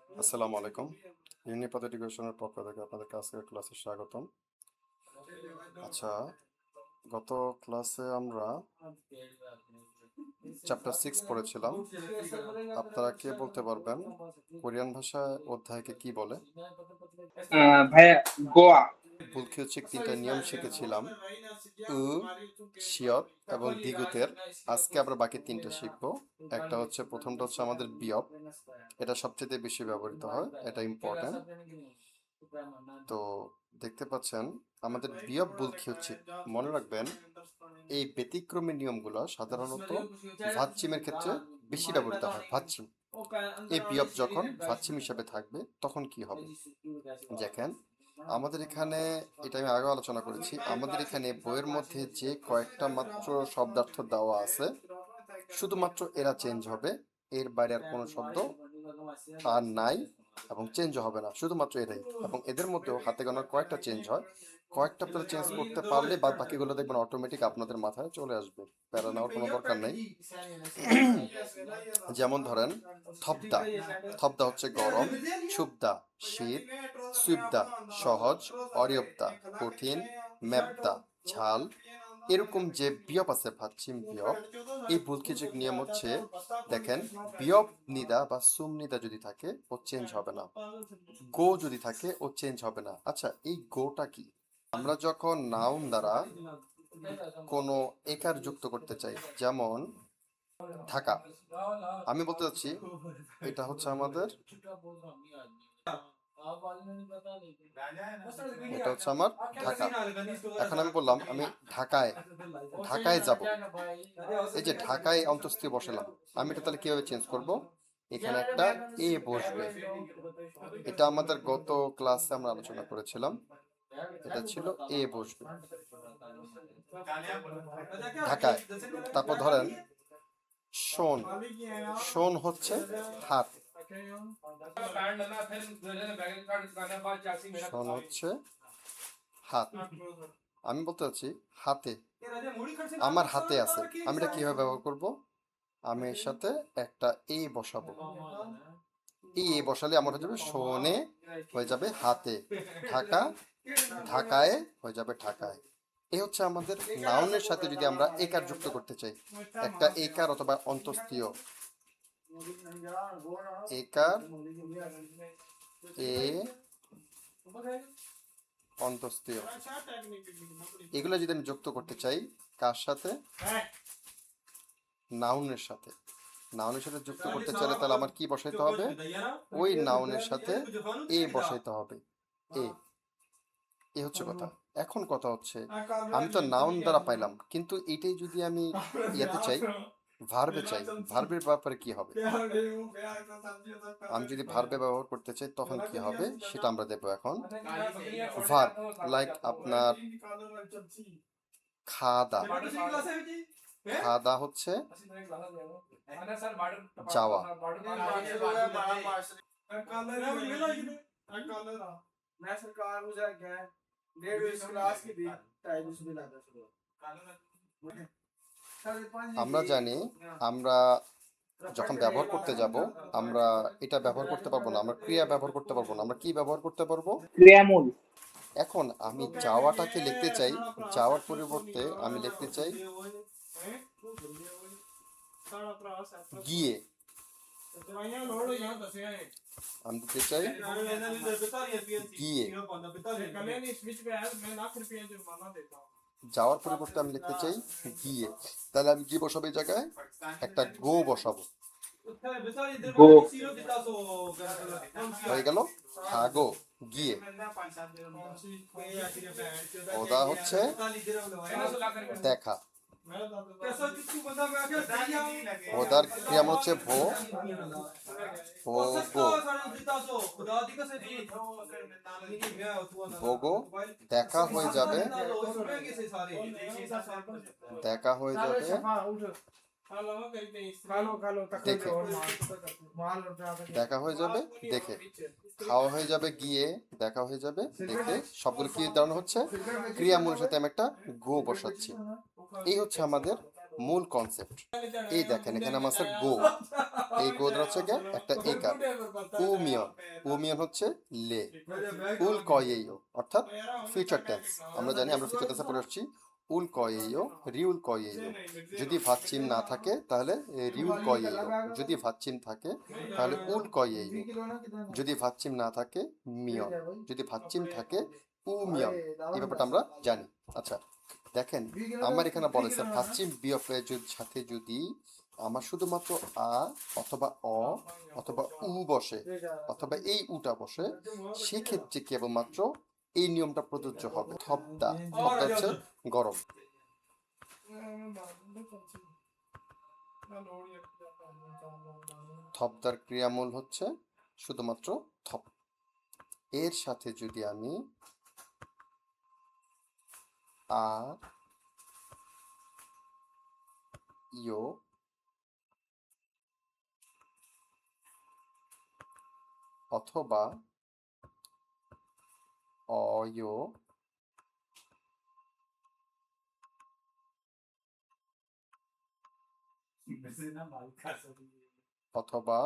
আসসালামু আলাইকুম। ইউনিপাথ এডুকেশনের পক্ষ থেকে আপনাদের আজকের ক্লাসে স্বাগতম। আচ্ছা, গত ক্লাসে আমরা চ্যাপ্টার 6 পড়েছিলাম। আপনারা কে বলতে পারবেন কোরিয়ান ভাষায় অধ্যায়কে কি বলে? ভাইয়া, গোয়া। বুলকিউচিক তিনটা নিয়ম শিখেছিলাম, উ, শিয়ত এবং দিগুতের। আজকে আমরা বাকি তিনটা শিখব। একটা হচ্ছে, প্রথমটা হচ্ছে আমাদের বিয়প। এটা সবচেয়ে বেশি ব্যবহৃত হয়, এটা ইম্পর্টেন্ট। তো দেখতে পাচ্ছেন আমাদের বিয়প বুলকিউচিক। মনে রাখবেন এই ব্যতিক্রমী নিয়মগুলো সাধারণত ভাচ্চিমের ক্ষেত্রে বেশি ব্যবহৃত হয়। ভাচ্চিম, এই বিয়প যখন ভাচ্চিম হিসাবে থাকবে তখন কি হবে দেখেন। আমাদের এখানে, এটা আমি আগে আলোচনা করেছি, আমাদের এখানে বইয়ের মধ্যে যে কয়েকটা মাত্র শব্দার্থ দেওয়া আছে, শুধুমাত্র এরা চেঞ্জ হবে, এর বাইরে আর কোনো শব্দ আর নাই এবং চেঞ্জ হবে না, শুধুমাত্র এরাই। এবং এদের মধ্যেও হাতে গোনা কয়েকটা চেঞ্জ হয়। কয়েকটা আপনারা চেঞ্জ করতে পারলে বাদ বাকিগুলো দেখবেন অটোমেটিক আপনাদের মাথায় চলে আসবে, প্যারা নেওয়ার কোনো দরকার নেই। যেমন ধরেন থপদা, থপদা হচ্ছে গরম, ছুপদা শীত, সুইপদা সহজ, অরিয়পদা কঠিন, ম্যাপদা ঝাল। এরকম যে বিয়প আছে ভাচ্ছিম বিয়প, এই বুলকিচিক নিয়ম হচ্ছে, দেখেন, বিয়প নিদা বা সুম নিদা যদি থাকে ও চেঞ্জ হবে না, গো যদি থাকে ও চেঞ্জ হবে না। আচ্ছা, এই গোটা কি? আমরা যখন নাউন দ্বারা কোনো একার যুক্ত করতে চাই, যেমন ঢাকা, আমি বলতে চাচ্ছি এটা হচ্ছে আমাদের, এটা হচ্ছে আমার ঢাকা। এখন আমি বললাম আমি ঢাকায়, ঢাকায় যাব। এই যে ঢাকায় অন্তঃস্থিত বসালাম, আমি এটা তাহলে কিভাবে চেঞ্জ করব? এখানে একটা এ বসবে। এটা আমাদের গত ক্লাসে আমরা আলোচনা করেছিলাম, এটা ছিল এ বসবে ঢাকায়। তারপর ধরেন শোন, শোন হচ্ছে হাত, শোন হচ্ছে হাত। আমি বলতে চাচ্ছি হাতে, আমার হাতে আছে, আমি এটা কিভাবে ব্যবহার করব? আমি এর সাথে একটা এ বসাবো। এই এ বসালে আমার হয়ে যাবে শোনে, হয়ে যাবে হাতে, ঢাকা, ঢাকায় হয়ে যাবে ঢাকায়। এই হচ্ছে আমাদের নাউনের সাথে যদি আমরা একার যুক্ত করতে চাই, একটা একার অথবা অন্তঃস্থীয় একার, এ অন্তঃস্থীয়, এগুলো যদি আমি যুক্ত করতে চাই কার সাথে? নাউনের সাথে। নাউনের সাথে যুক্ত করতে চাইলে তাহলে আমার কি বসাইতে হবে? ওই নাউনের সাথে এ বসাইতে হবে। এ, এ হচ্ছে কথা। এখন কথা হচ্ছে, আমি তো নাউন দ্বারা পাইলাম, কিন্তু এটাই যদি আমি ইয়াতে চাই, ভার্বে চাই, ভার্বের ব্যাপারে কি হবে? আমি যদি ভার্বে ব্যবহার করতে চাই তখন কি হবে সেটা আমরা দেখবো এখন। ভার্ব, লাইক আপনার খাদা, খাদা হচ্ছে যাওয়া। আমরা জানি, আমরা যখন ব্যবহার করতে যাব, আমরা এটা ব্যবহার করতে পারবো না, আমরা ক্রিয়া ব্যবহার করতে পারবো না, আমরা কি ব্যবহার করতে পারবো? ক্রিয়ামূল। এখন আমি যাওয়াটাকে লিখতে চাই, যাওয়ার পরিবর্তে আমি লিখতে চাই গিয়ে, আমি দিতে চাই গিয়ে। যাওয়ার পরিবর্তে আমি লিখতে চাই গিয়ে, তাহলে আমি কি বসাবো এই জায়গায়? একটা গো বসাবো। গো। হয়ে গেল হাগো, গিয়ে। ওদা হচ্ছে দেখা, ওদার ক্রিয়া হচ্ছে ভো, ভোগো, ভোগো। দেখা হয়ে যাবে, দেখা হয়ে যাবে দেখে, দেখা হয়ে যাবে দেখে। খাওয়া হয়ে যাবে গিয়ে, দেখা হয়ে যাবে দেখে। সবগুলো কি দাঁড়ানো হচ্ছে? ক্রিয়ামূলের সাথে আমি একটা গো বসাচ্ছি। এই হচ্ছে আমাদের মূল কনসেপ্ট। এই দেখেন এখানে আমার আছে গো, এই গো দ্বারা হচ্ছে গিয়ে একটা একার। উমিয়ন, উমিয়ন হচ্ছে লে। উল কয়েইও অর্থাৎ ফিউচার টেন্স। আমরা জানি, আমরা ফিউচার টেন্সে পড়ে আসছি। উল কয়েইও, রিউল কয়েইও। যদি ভাত চিহ্ন না থাকে তাহলে রিউল কয়েইও। যদি ভাত চিহ্ন থাকে তাহলে উল কয়েইও। যদি ভাত চিহ্ন না থাকে মিয়ন। যদি ভাত চিহ্ন থাকে উমিয়ন। এই ব্যাপারটা আমরা জানি। আচ্ছা দেখেন, আমার এখানে বলেছে ভাত চিহ্ন বিয়োগের সাথে যদি আমার শুধুমাত্র আ অথবা অ অথবা উ বসে অথবা এই উটা বসে, সেক্ষেত্রে কেবলমাত্র এই নিয়মটা প্রযোজ্য হবে। থবদা, থবদা হচ্ছে গরম। থবদার ক্রিয়ামূল হচ্ছে শুধুমাত্র থপ। এর সাথে যদি আমি আর ইও অথবা অয়ো অথবা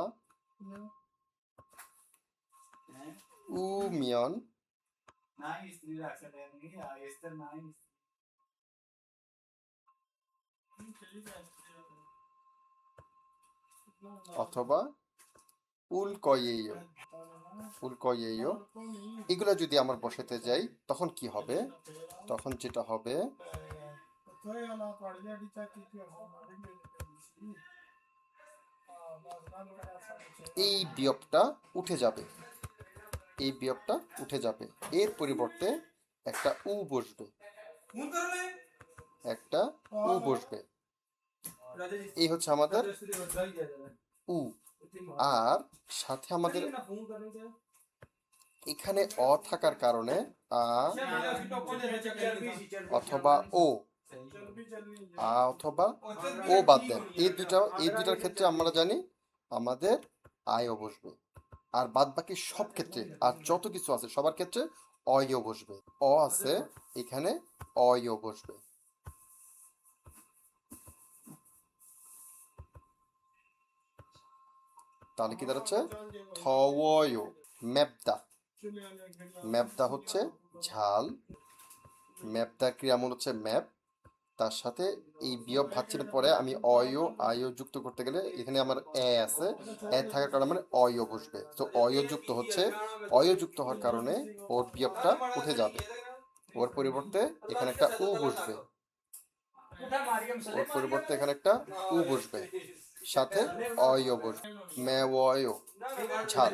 উমিয়ন অথবা উলকয়েইও, উলকয়েইও, এগুলো যদি আমার বসাতে যাই তখন কি হবে? তখন যেটা হবে এই বিয়োগটা উঠে যাবে, এই বিয়োগটা উঠে যাবে। এর পরিবর্তে একটা উ বসবে, একটা উ বসবে। এই হচ্ছে আমাদের উ। আর সাথে আমাদের এখানে অ থাকার কারণে আ অথবা ও, আ অথবা ও বাদ দেন। এই দুটার ক্ষেত্রে আমরা জানি আমাদের আয়ও বসবে। আর বাদ বাকি সব ক্ষেত্রে আর যত কিছু আছে সবার ক্ষেত্রে অয়ও বসবে। অ আছে এখানে, অয়ও বসবে। তাহলে কি দাঁড়াচ্ছে? থওয়, মেবদা। মেবদা হচ্ছে ঝাল। মেবদার ক্রিয়ামূল হচ্ছে ম্যাপ। তার সাথে এই বিয়োগ ভাচ্ছির পরে আমি অয় আয় যুক্ত করতে গেলে এখানে আমার এ আছে, এ থাকার কারণে মানে অয় বসবে। তো অয় যুক্ত হচ্ছে, অয় যুক্ত হওয়ার কারণে ওর বিয়োগটা উঠে যাবে। ওর পরিবর্তে এখানে একটা উ বসবে, ওর পরিবর্তে এখানে একটা উ বসবে, সাথে অয় বসবে। মেওয়, ঝাল।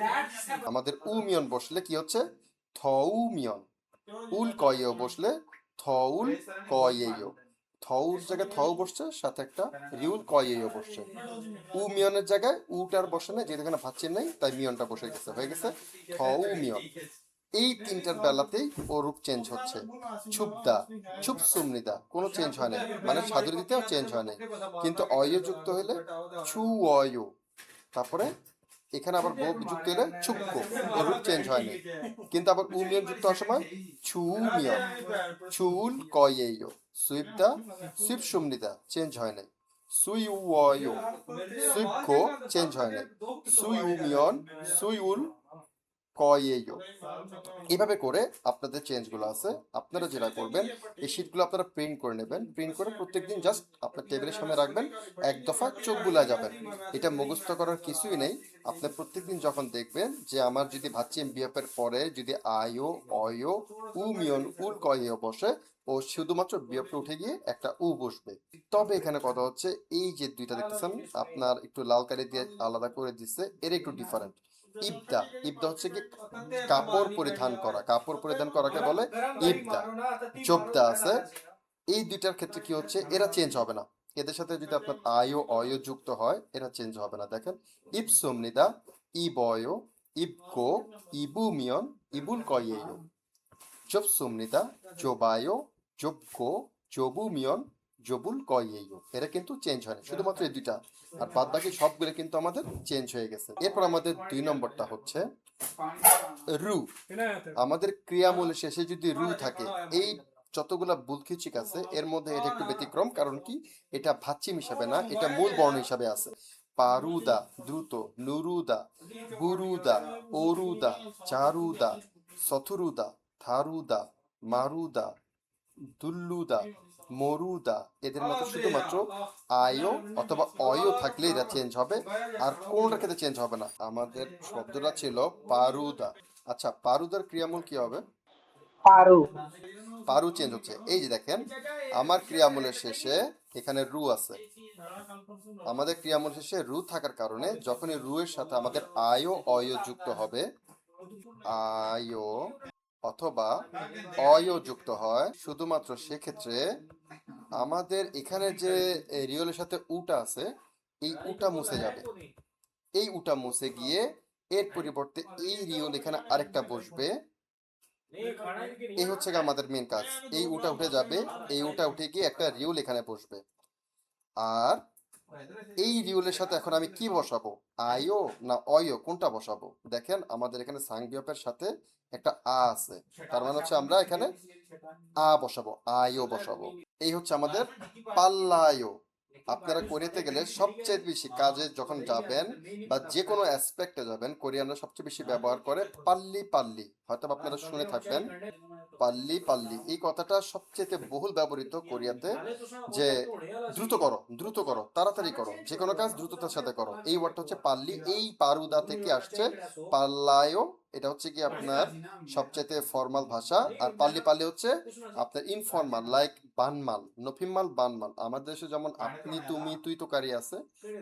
আমাদের উমিয়ন বসলে কি হচ্ছে? থউমিয়ন। উল কয়েও বসলে থউল কয়েও। থউর জায়গায় থউ বসছে, সাথে একটা রিউল কয়েও বসছে। উ মিয়নের জায়গায় উটার বসে না, যেহেতু এখানে ভাচ্ছেন নাই তাই মিয়নটা বসে গেছে, হয়ে গেছে থউ মিয়ন। এই তিনটার বেলাতেই ও রূপ চেঞ্জ হচ্ছে। ছুবদা, ছুপ সুমনিদা কোনো চেঞ্জ হয় নাই, মানে সাধুর দিতেও চেঞ্জ হয় নাই। কিন্তু অয় যুক্ত হলে ছু অয়, তারপরে এখানে আবার গো যুক্ত হলে ছুক্কো, এর রূপ চেঞ্জ হয়নি। কিন্তু আবার উমিয়ন যুক্ত হওয়ার সময় ছু মিয়ন, ছুল কয়েইও। সুইপদা, সুইপ সুমনিদা চেঞ্জ হয় নাই। সুই উয়ো, সুইপকো চেঞ্জ হয় নাই। সুই উমিয়ন, সুই উল কয়েইও। এইভাবে করে আপনাদের চেঞ্জগুলো আছে। আপনারা যেটা করবেন, এই শিটগুলো আপনারা প্রিন্ট করে নেবেন। প্রিন্ট করে প্রত্যেকদিন জাস্ট আপনার টেবিলের সামনে রাখবেন, এক দফা চোখ বুলা যাবেন। এটা মুখস্থ করার কিছুই নেই। আপনি প্রত্যেকদিন যখন দেখবেন যে আমার যদি ভাচ্চিম বিএফের পরে যদি আয়ো অয়ো উ মিয়ন উল কয়েও বসে, ও শুধুমাত্র বিএফটা উঠে গিয়ে একটা উ বসবে। তবে এখানে কথা হচ্ছে এই যে দুইটা দেখতেছেন আপনার একটু লাল কালি দিয়ে আলাদা করে দিচ্ছে, এর একটু ডিফারেন্ট। ইবদা, ইবদা হচ্ছে কি কাপড় পরিধান করা, কাপড় পরিধান করাকে বলে ইবদা। জবদা আছে, এই দুইটার ক্ষেত্রে কি হচ্ছে, এরা চেঞ্জ হবে না। এদের সাথে যদি আপনার আয় ও অয় যুক্ত হয় এরা চেঞ্জ হবে না। দেখেন ইবসুমনিদা, ইবয়, ইবকো, ইবুমিয়ন, ইবুল কয়েও। জবসুমনিদা, জোবায়, জবকো, জবুমিয়ন, জবুল কয়েও। এরা কিন্তু চেঞ্জ হয় না, শুধুমাত্র এই দুইটা। আর বাদ বাকি সবগুলো কিন্তু আমাদের চেঞ্জ হয়ে গেছে। এরপর আমাদের 2 নম্বরটা হচ্ছে রু। আমাদের ক্রিয়ামূল শেষে যদি রু থাকে, এই যতগুলা বুলকিচিক আছে এর মধ্যে এটা একটু ব্যতিক্রম, কারণ কি এটা ভাচ্চিম হিসাবে না, এটা মূল বর্ণ হিসাবে আছে। পারুদা দ্রুত, নুরুদা, বুরুদা, ওরুদা, চারুদা, সথুরুদা, থারুদা, মারুদা, দুল্লুদা, মরুদা, এদের মতো শুধুমাত্র আয়ও অথবা অয়ও থাকলে এটা চেঞ্জ হবে, আর কোনটার ক্ষেত্রে চেঞ্জ হবে না। আমাদের শব্দটা ছিল পারুদা। আচ্ছা, পারুদার ক্রিয়ামূল কি হবে? পারু, পারু চেঞ্জ হচ্ছে। এই যে দেখেন, আমার ক্রিয়ামূলের শেষে এখানে রু আছে। আমাদের ক্রিয়ামূল শেষে রু থাকার কারণে যখনই রু এর সাথে আমাদের আয়ও অয়ও যুক্ত হবে, আয়ও অথবা অয়ও যুক্ত হয়, শুধুমাত্র সেক্ষেত্রে আমাদের এখানে যে রিয়লের সাথে উটা আছে, এই উটা মুছে যাবে। এই উটা মুছে গিয়ে এর পরিবর্তে এই রিয়ল এখানে আরেকটা বসবে। এই হচ্ছে গিয়ে আমাদের মেন কাজ। এই উটা উঠে যাবে, এই উটা উঠে গিয়ে একটা রিউল এখানে বসবে। আর এই রিউলের সাথে এখন আমি কি বসাবো, আয়ও না অয়ও, কোনটা বসাবো? দেখেন আমাদের এখানে সাংবিয়পের সাথে একটা আ আছে, তার মানে হচ্ছে আমরা এখানে আ বসাবো, আয়ও বসাবো। এই হচ্ছে আমাদের পাল্লায়ও। আপনারা কোরিয়াতে গেলে সবচেয়ে বেশি কাজে যখন যাবেন বা যে কোনো অ্যাসপেক্টে যাবেন, কোরিয়ানরা সবচেয়ে বেশি ব্যবহার করে পাল্লি পাল্লি। হয়তো আপনারা শুনে থাকবেন পাল্লি পাল্লি, এই কথাটা সবচেয়ে বহুল ব্যবহৃত কোরিয়াতে, যে দ্রুত করো, দ্রুত করো, তাড়াতাড়ি করো, যে কোনো কাজ দ্রুততার সাথে করো। এই ওয়ার্ডটা হচ্ছে পাল্লি, এই পারুদা থেকে আসছে পাল্লায়ও। এটা হচ্ছে কি আপনার সবচেয়ে ফর্মাল ভাষা। আর পাল্লি পাল্লি হচ্ছে আপনার ইনফর্মাল, লাইক বানমাল, নফিমাল, বানমাল। আমাদের দেশে যেমন আপনি তুমি তুই তোকারি আছে,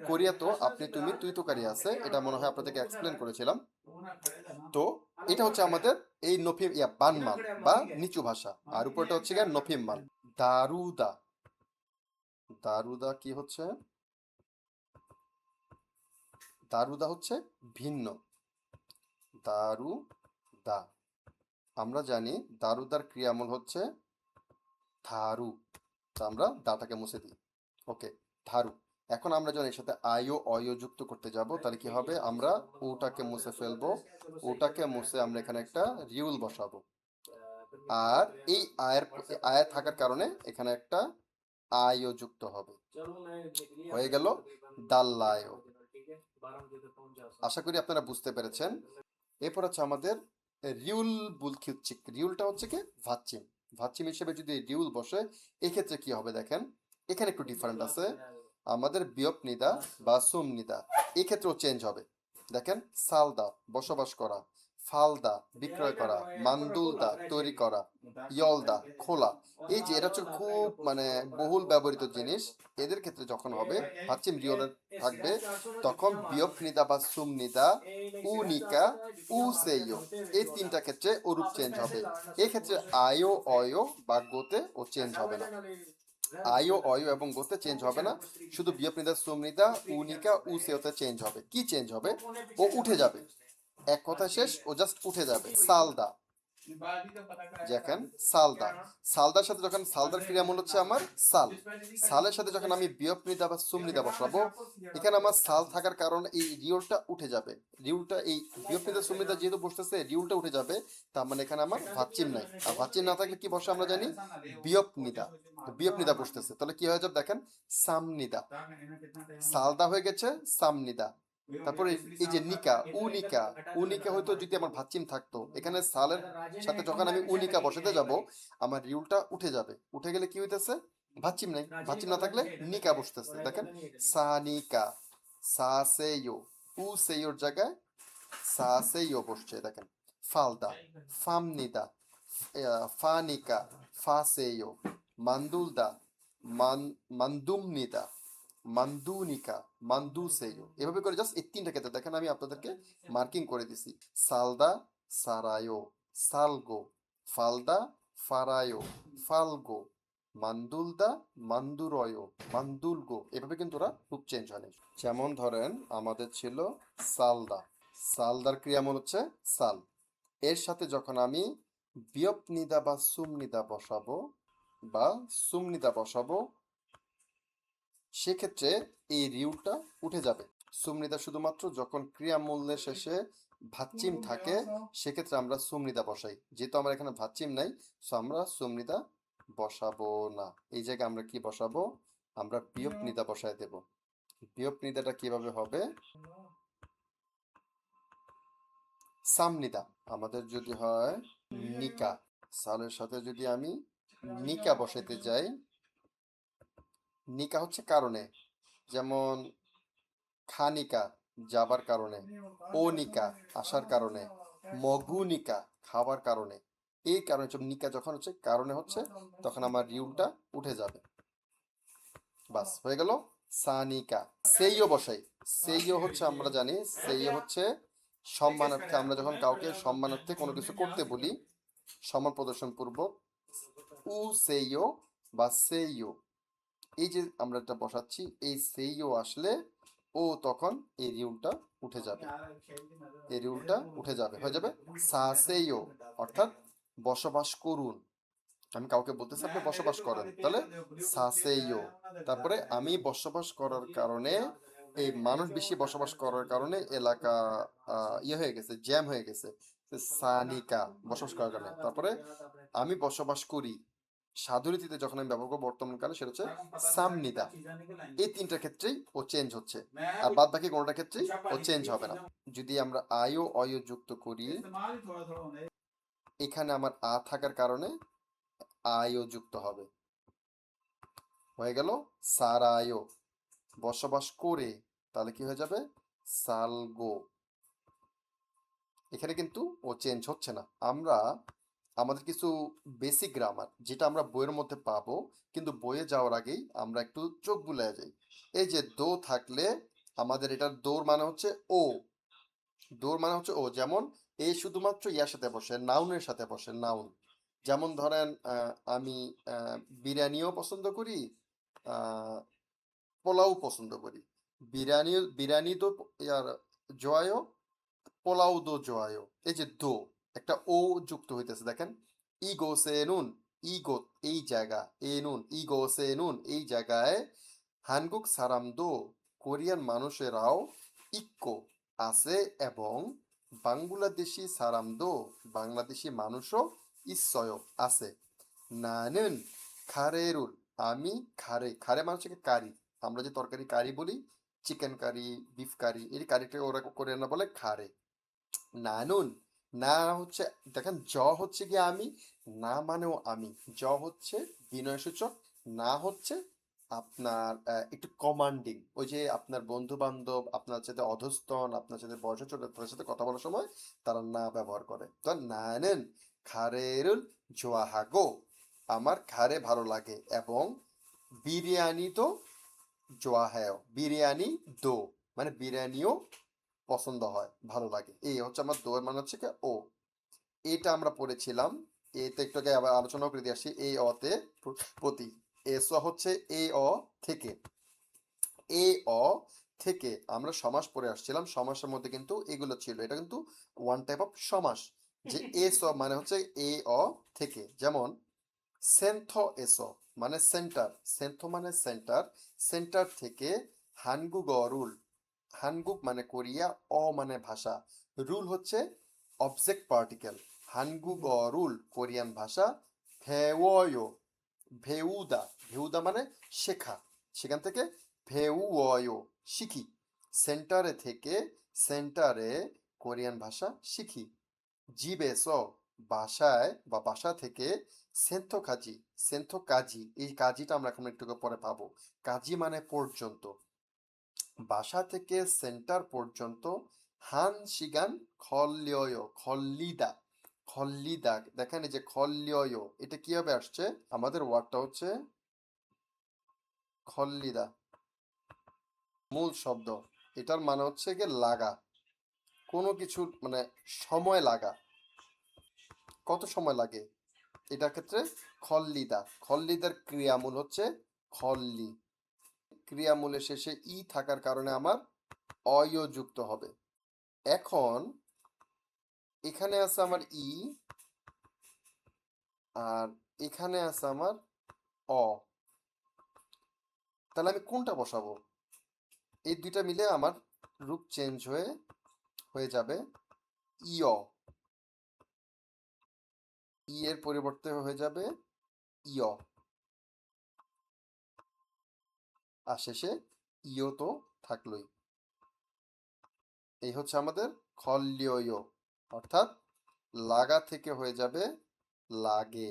কোরিয়া তো আপনি তুমি তুই তোকারি আছে, এটা মনে হয় আপনাদেরকে এক্সপ্লেন করেছিলাম। তো এটা হচ্ছে আমাদের এই নফিম বানমাল বা নিচু ভাষা, আর উপরটা হচ্ছে গিয়ে নফিমাল। দারুদা, দারুদা কি হচ্ছে? দারুদা হচ্ছে ভিন্ন, দারুদা। আমরা জানি দারুদার ক্রিয়ামূল হচ্ছে ধারু, তা আমরা দাটাকে মুছে দিই। ওকে, ধারু। এখন আমরা যখন এর সাথে আয়ও অয়ও যুক্ত করতে যাব, তাহলে কি হবে? আমরা ওটাকে মুছে ফেলবো, ওটাকে মুছে আমরা এখানে একটা রিউল বসাবো। আর এই আয়ের থাকার কারণে এখানে একটা আয়ও যুক্ত হবে, হয়ে গেল দাল্লায়ও। আশা করি আপনারা বুঝতে পেরেছেন। এরপর হচ্ছে আমাদের রিউল বুলখিউচিক। রিউলটা হচ্ছে কি ভাচ্চিম। ভাচ্চিম হিসেবে যদি রিউল বসে, এক্ষেত্রে কি হবে দেখেন, এখানে একটু ডিফারেন্ট আছে। আমাদের বিয়প নিদা বা সুম নিদা এই ক্ষেত্রেও চেঞ্জ হবে। দেখেন, সালদা বসবাস করা, ফালদা বিক্রয় করা, মান্দুলদা তৈরি করা, ইয়লদা খোলা। এই যে এটা হচ্ছে খুব মানে বহুল ব্যবহৃত জিনিস। এদের ক্ষেত্রে যখন হবে ভাচ্চিম রিওলের থাকবে, তখন বিয়প নিদা বা সুম নিদা, উনিকা, উসেইও, এই তিনটা ক্ষেত্রে ওরূপ চেঞ্জ হবে। এই ক্ষেত্রে আয়ো অয়ো বা গোতে ও চেঞ্জ হবে না। আয়ো অয়ো এবং গোতে চেঞ্জ হবে না, শুধু বিয়প নিদা সুম নিদা উনিকা উসেওতে চেঞ্জ হবে। কি চেঞ্জ হবে? ও উঠে যাবে, এক কথা শেষ, ও জাস্ট উঠে যাবে। সালদা, দেখেন সালদা, সালদার সাথে যখন সালদার ক্রিয়ামূল হচ্ছে আমার সাল, সালের সাথে যখন আমি বিয়প নিদা বা সুম নিদা বসাবো, এখানে আমার সাল থাকার কারণে এই রিউলটা উঠে যাবে। রিউলটা এই বিয়প নিদা সুম নিদা যেহেতু বসতেছে, রিউলটা উঠে যাবে, তার মানে এখানে আমার ভাচ্চিম নাই। আর ভাচ্চিম না থাকলে কি বসে আমরা জানি? বিয়প নিদা। বিয়প নিদা বসতেছে, তাহলে কি হয়ে যাবে দেখেন, সামনিদা। সালদা হয়ে গেছে সামনিদা। তারপরে এই যে নিকা, উনিকা, উনিকা হয়তো যদি আমার ভাচ্চিম থাকতো, এখানে সালের সাথে যখন আমি উনিকা বসাতে যাব, আমার রিউলটা উঠে যাবে। উঠে গেলে কি হইতেছে? ভাচ্চিম নেই, ভাচ্চিম না থাকলে নিকা বসতেছে। দেখেন, সানিকা, সা সেয়ো, উ সেয়োর জায়গায় সা সেয়ো বসছে। দেখেন, ফালদা, ফামনিদা, ফানিকা, ফাসেয়ো, মান্দুলদা, মান্দুমনিদা, মান্দুনিকা, মান্দুসেয়ো। এভাবে করে জাস্ট এই তিনটা ক্ষেত্রে দেখেন আমি আপনাদেরকে মার্কিং করে দিছি। সালদা, সারায়ো, সালগো, ফালদা, ফারায়ো, ফালগো, মান্দুলদা, মান্দুরয়ো, মান্দুলগো। এভাবে কিন্তু ওরা রূপ চেঞ্জ হয়। যেমন ধরেন আমাদের ছিল সালদা, সালদার ক্রিয়ামূল হচ্ছে সাল। এর সাথে যখন আমি বিয়প নিদা বা সুমনিদা বসাবো বা সুমনিদা বসাবো, সেক্ষেত্রে এই রিউটা উঠে যাবে। সুমনিদা শুধুমাত্র যখন ক্রিয়ামূলের শেষে ভাচ্চিম থাকে, সেক্ষেত্রে আমরা সুমনিদা বসাই। যেহেতু আমার এখানে ভাচ্চিম নাই, সো আমরা সুমনিদা বসাবো না। এই জায়গায় আমরা কি বসাবো? আমরা বিয়োগ নিদা বসায় দেব। বিয়োগ নিদাটা কিভাবে হবে? সামনিদা। আমাদের যদি হয় নিকা, সালের সাথে যদি আমি নিকা বসাতে যাই, নিকা হচ্ছে কারণে, যেমন খানিকা যাবার কারণে, অনিকা আসার কারণে, মগুনিকা খাবার কারণে। এই কারণে নিকা যখন হচ্ছে কারণে হচ্ছে, তখন আমার রিউলটা উঠে যাবে। বাস হয়ে গেল সানিকা। সেইও বসাই। সেইও হচ্ছে আমরা জানি, সেইও হচ্ছে সম্মানার্থে। আমরা যখন কাউকে সম্মানার্থে কোনো কিছু করতে বলি, সম্মান প্রদর্শন পূর্বক, উ সেইও বা সেইও, এই যে আমরা এটা বসাচ্ছি, এই সেইও আসলে ও তখন এই রিউলটা উঠে যাবে। এই রিউলটা উঠে যাবে, হয়ে যাবে সা সেইও, অর্থাৎ বসবাস করুন। আমি কাউকে বলতেছি আপনি বসবাস করেন, তাহলে সাসেইও। তারপরে আমি বসবাস করার কারণে, এই মানুষ বেশি বসবাস করার কারণে এলাকা ইয়ে হয়ে গেছে, জ্যাম হয়ে গেছে, সানিকা বসবাস করার কারণে। তারপরে আমি বসবাস করি, সাধুরীতিতে যখন আমি ব্যবহার করবো বর্তমানকালে, সেটা হচ্ছে সামনিদা। এই তিনটা ক্ষেত্রেই ও চেঞ্জ হচ্ছে, আর বাদ বাকি কোনোটা ক্ষেত্রেই ও চেঞ্জ হবে না। যদি আমরা আয়ো অয় যুক্ত করি, এখানে আমার আ থাকার কারণে আয়ও যুক্ত হবে, হয়ে গেল সারায়ও। বসবাস করে, তাহলে কি হয়ে যাবে? সালগো। এখানে কিন্তু ও চেঞ্জ হচ্ছে না। আমরা আমাদের কিছু বেসিক গ্রামার যেটা আমরা বইয়ের মধ্যে পাবো, কিন্তু বইয়ে যাওয়ার আগেই আমরা একটু চোখ বুলিয়ে যাই। এই যে দো থাকলে আমাদের এটার দৌড় মানে হচ্ছে ও, দৌড় মানে হচ্ছে ও। যেমন এ শুধুমাত্র ইয়ার সাথে বসে, নাউনের সাথে বসে, নাউন। যেমন ধরেন আমি বিরিয়ানিও পছন্দ করি, আহ, পোলাও পছন্দ করি। বিরিয়ানি, বিরিয়ানি দো ইয়ার জোয়ায়ো, পোলাও দো জোয়ায়ো। এই যে দো, একটা ও যুক্ত হইতেছে, দেখেন। ইগো সে নুন, ইগো এই জায়গা, এ নুন, ইগো সে নুন এই জায়গায় হানগুক সারাম দো, কোরিয়ান মানুষেরাও ইক্কো আছে, এবং বাংলাদেশি সারাম দো, বাংলাদেশি মানুষও ইসয় আছে। নানুন খারেরুল, আমি খারে, খারে মানে হচ্ছে কারি। আমরা যে তরকারি কারি বলি, চিকেন কারি, বিফ কারি, এই কারিটা ওরা কোরিয়ানরা বলে খারে। নানুন, না হচ্ছে, দেখেন জ হচ্ছে কি আমি, না মানেও আমি। জ হচ্ছে বিনয়সূচক, না হচ্ছে আপনার একটু কমান্ডিং। ওই যে আপনার বন্ধু বান্ধব আপনার সাথে অধস্তন, আপনার সাথে বয়স ছোট, তাদের সাথে কথা বলার সময় তারা না ব্যবহার করে। তো নানেন খারেরুল জোয়াহাগো, আমার খারে ভালো লাগে, এবং বিরিয়ানি তো জোয়াহেও, বিরিয়ানি দো মানে বিরিয়ানিও পছন্দ হয়, ভালো লাগে। এই হচ্ছে আমার দোয়ের মানে হচ্ছে কি ও। এটা আমরা পড়েছিলাম, এতে একটু আগে আবার আলোচনা করে দিয়ে আসি। এই অতে প্রতি, এস হচ্ছে এ অ থেকে, এ অ থেকে আমরা সমাস পড়ে আসছিলাম। সমাসের মধ্যে কিন্তু এগুলো ছিল, এটা কিন্তু ওয়ান টাইপ অফ সমাস। যে এস মানে হচ্ছে এ অ থেকে, যেমন সেন্থ এস মানে সেন্টার, সেন্থ মানে সেন্টার, সেন্টার থেকে হানগুগ রুল, হানগুক মানে কোরিয়া, অ মানে ভাষা, রুল হচ্ছে অবজেক্ট পার্টিকেল। হানগুগ রুল কোরিয়ান ভাষা, ভেওয়, ভেউদা, ভেউদা মানে শেখা, সেখান থেকে ভেউয় শিখি। সেন্টারে থেকে, সেন্টারে কোরিয়ান ভাষা শিখি। জিবেস, বাসায় বা বাসা থেকে, সেন্থ কাজি, সেন্থ কাজি, এই কাজিটা আমরা এখন একটু পরে পাবো। কাজি মানে পর্যন্ত, বাসা থেকে সেন্টার পর্যন্ত। হান শিগান খল্যয়, খল্লিদা, খল্লিদা, দেখেন এই যে খল্যয়, এটা কিভাবে আসছে? আমাদের ওয়ার্ডটা হচ্ছে খল্লিদা, মূল শব্দ। এটার মানে হচ্ছে গিয়ে লাগা, কোনো কিছু মানে সময় লাগা, কত সময় লাগে এটার ক্ষেত্রে খল্লিদা। খল্লিদার ক্রিয়ামূল হচ্ছে খল্লি, ক্রিয়ামূলের শেষে ই থাকার কারণে আমার অয় যুক্ত হবে। এখন এখানে আছে আমার ই, আর এখানে আছে আমার অ, তাহলে আমি কোনটা বসাবো? এই দুইটা মিলে আমার রূপ চেঞ্জ হয়ে হয়ে যাবে ইয়, ই এর পরিবর্তে হয়ে যাবে ইয়, আর শেষে ইয় তো থাকলোই। এই হচ্ছে আমাদের খল্যয়, অর্থাৎ লাগা থেকে হয়ে যাবে লাগে,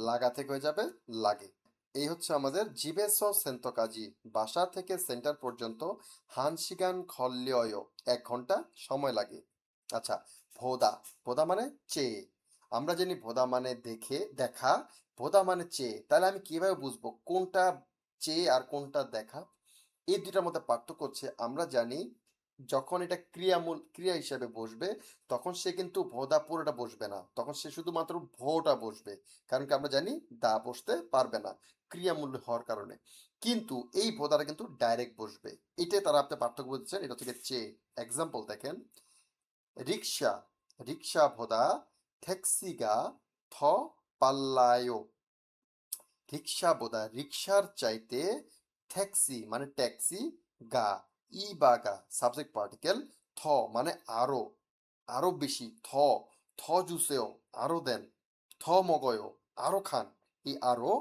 লাগা থেকে হয়ে যাবে লাগে। এই হচ্ছে আমাদের জিবেস সেন্তকাজি, বাসা থেকে সেন্টার পর্যন্ত হানশিগান খল্যয়, 1 ঘন্টা সময় লাগে। আচ্ছা, ভোদা, ভোদা মানে চেয়ে। আমরা জানি ভোদা মানে দেখে, দেখা, ভোদা মানে চেয়ে। তাহলে আমি কিভাবে বুঝবো কোনটা চেয়ে আর কোনটা দেখা? এই দুটার মধ্যে পার্থক্য হচ্ছে, আমরা জানি যখন এটা ক্রিয়া হিসেবে বসবে, তখন সে কিন্তু ভোদা পুরোটা বসবে না, তখন সে শুধুমাত্র ভোটা বসবে। কারণ কি, আমরা জানি দা বসতে পারবে না ক্রিয়ামূল হওয়ার কারণে। কিন্তু এই ভোদাটা কিন্তু ডাইরেক্ট বসবে। এটাই তারা আপনি পার্থক্য বুঝছেন, এটা থেকে চেয়ে। এক্সাম্পল দেখেন, রিক্সা, রিক্সা ভোদা ট্যাক্সিগা থ পাল্লায়ো। রিক্সা বোধা রিক্সার চাইতে ট্যাক্সি মানে ট্যাক্সি, গা ই বা গা সাবজেক্ট পার্টিকেল, থ মানে আরো, আরো বেশি, থ জুসেও আরো দেন, থ মগয়ও আরো খান। এই আরো,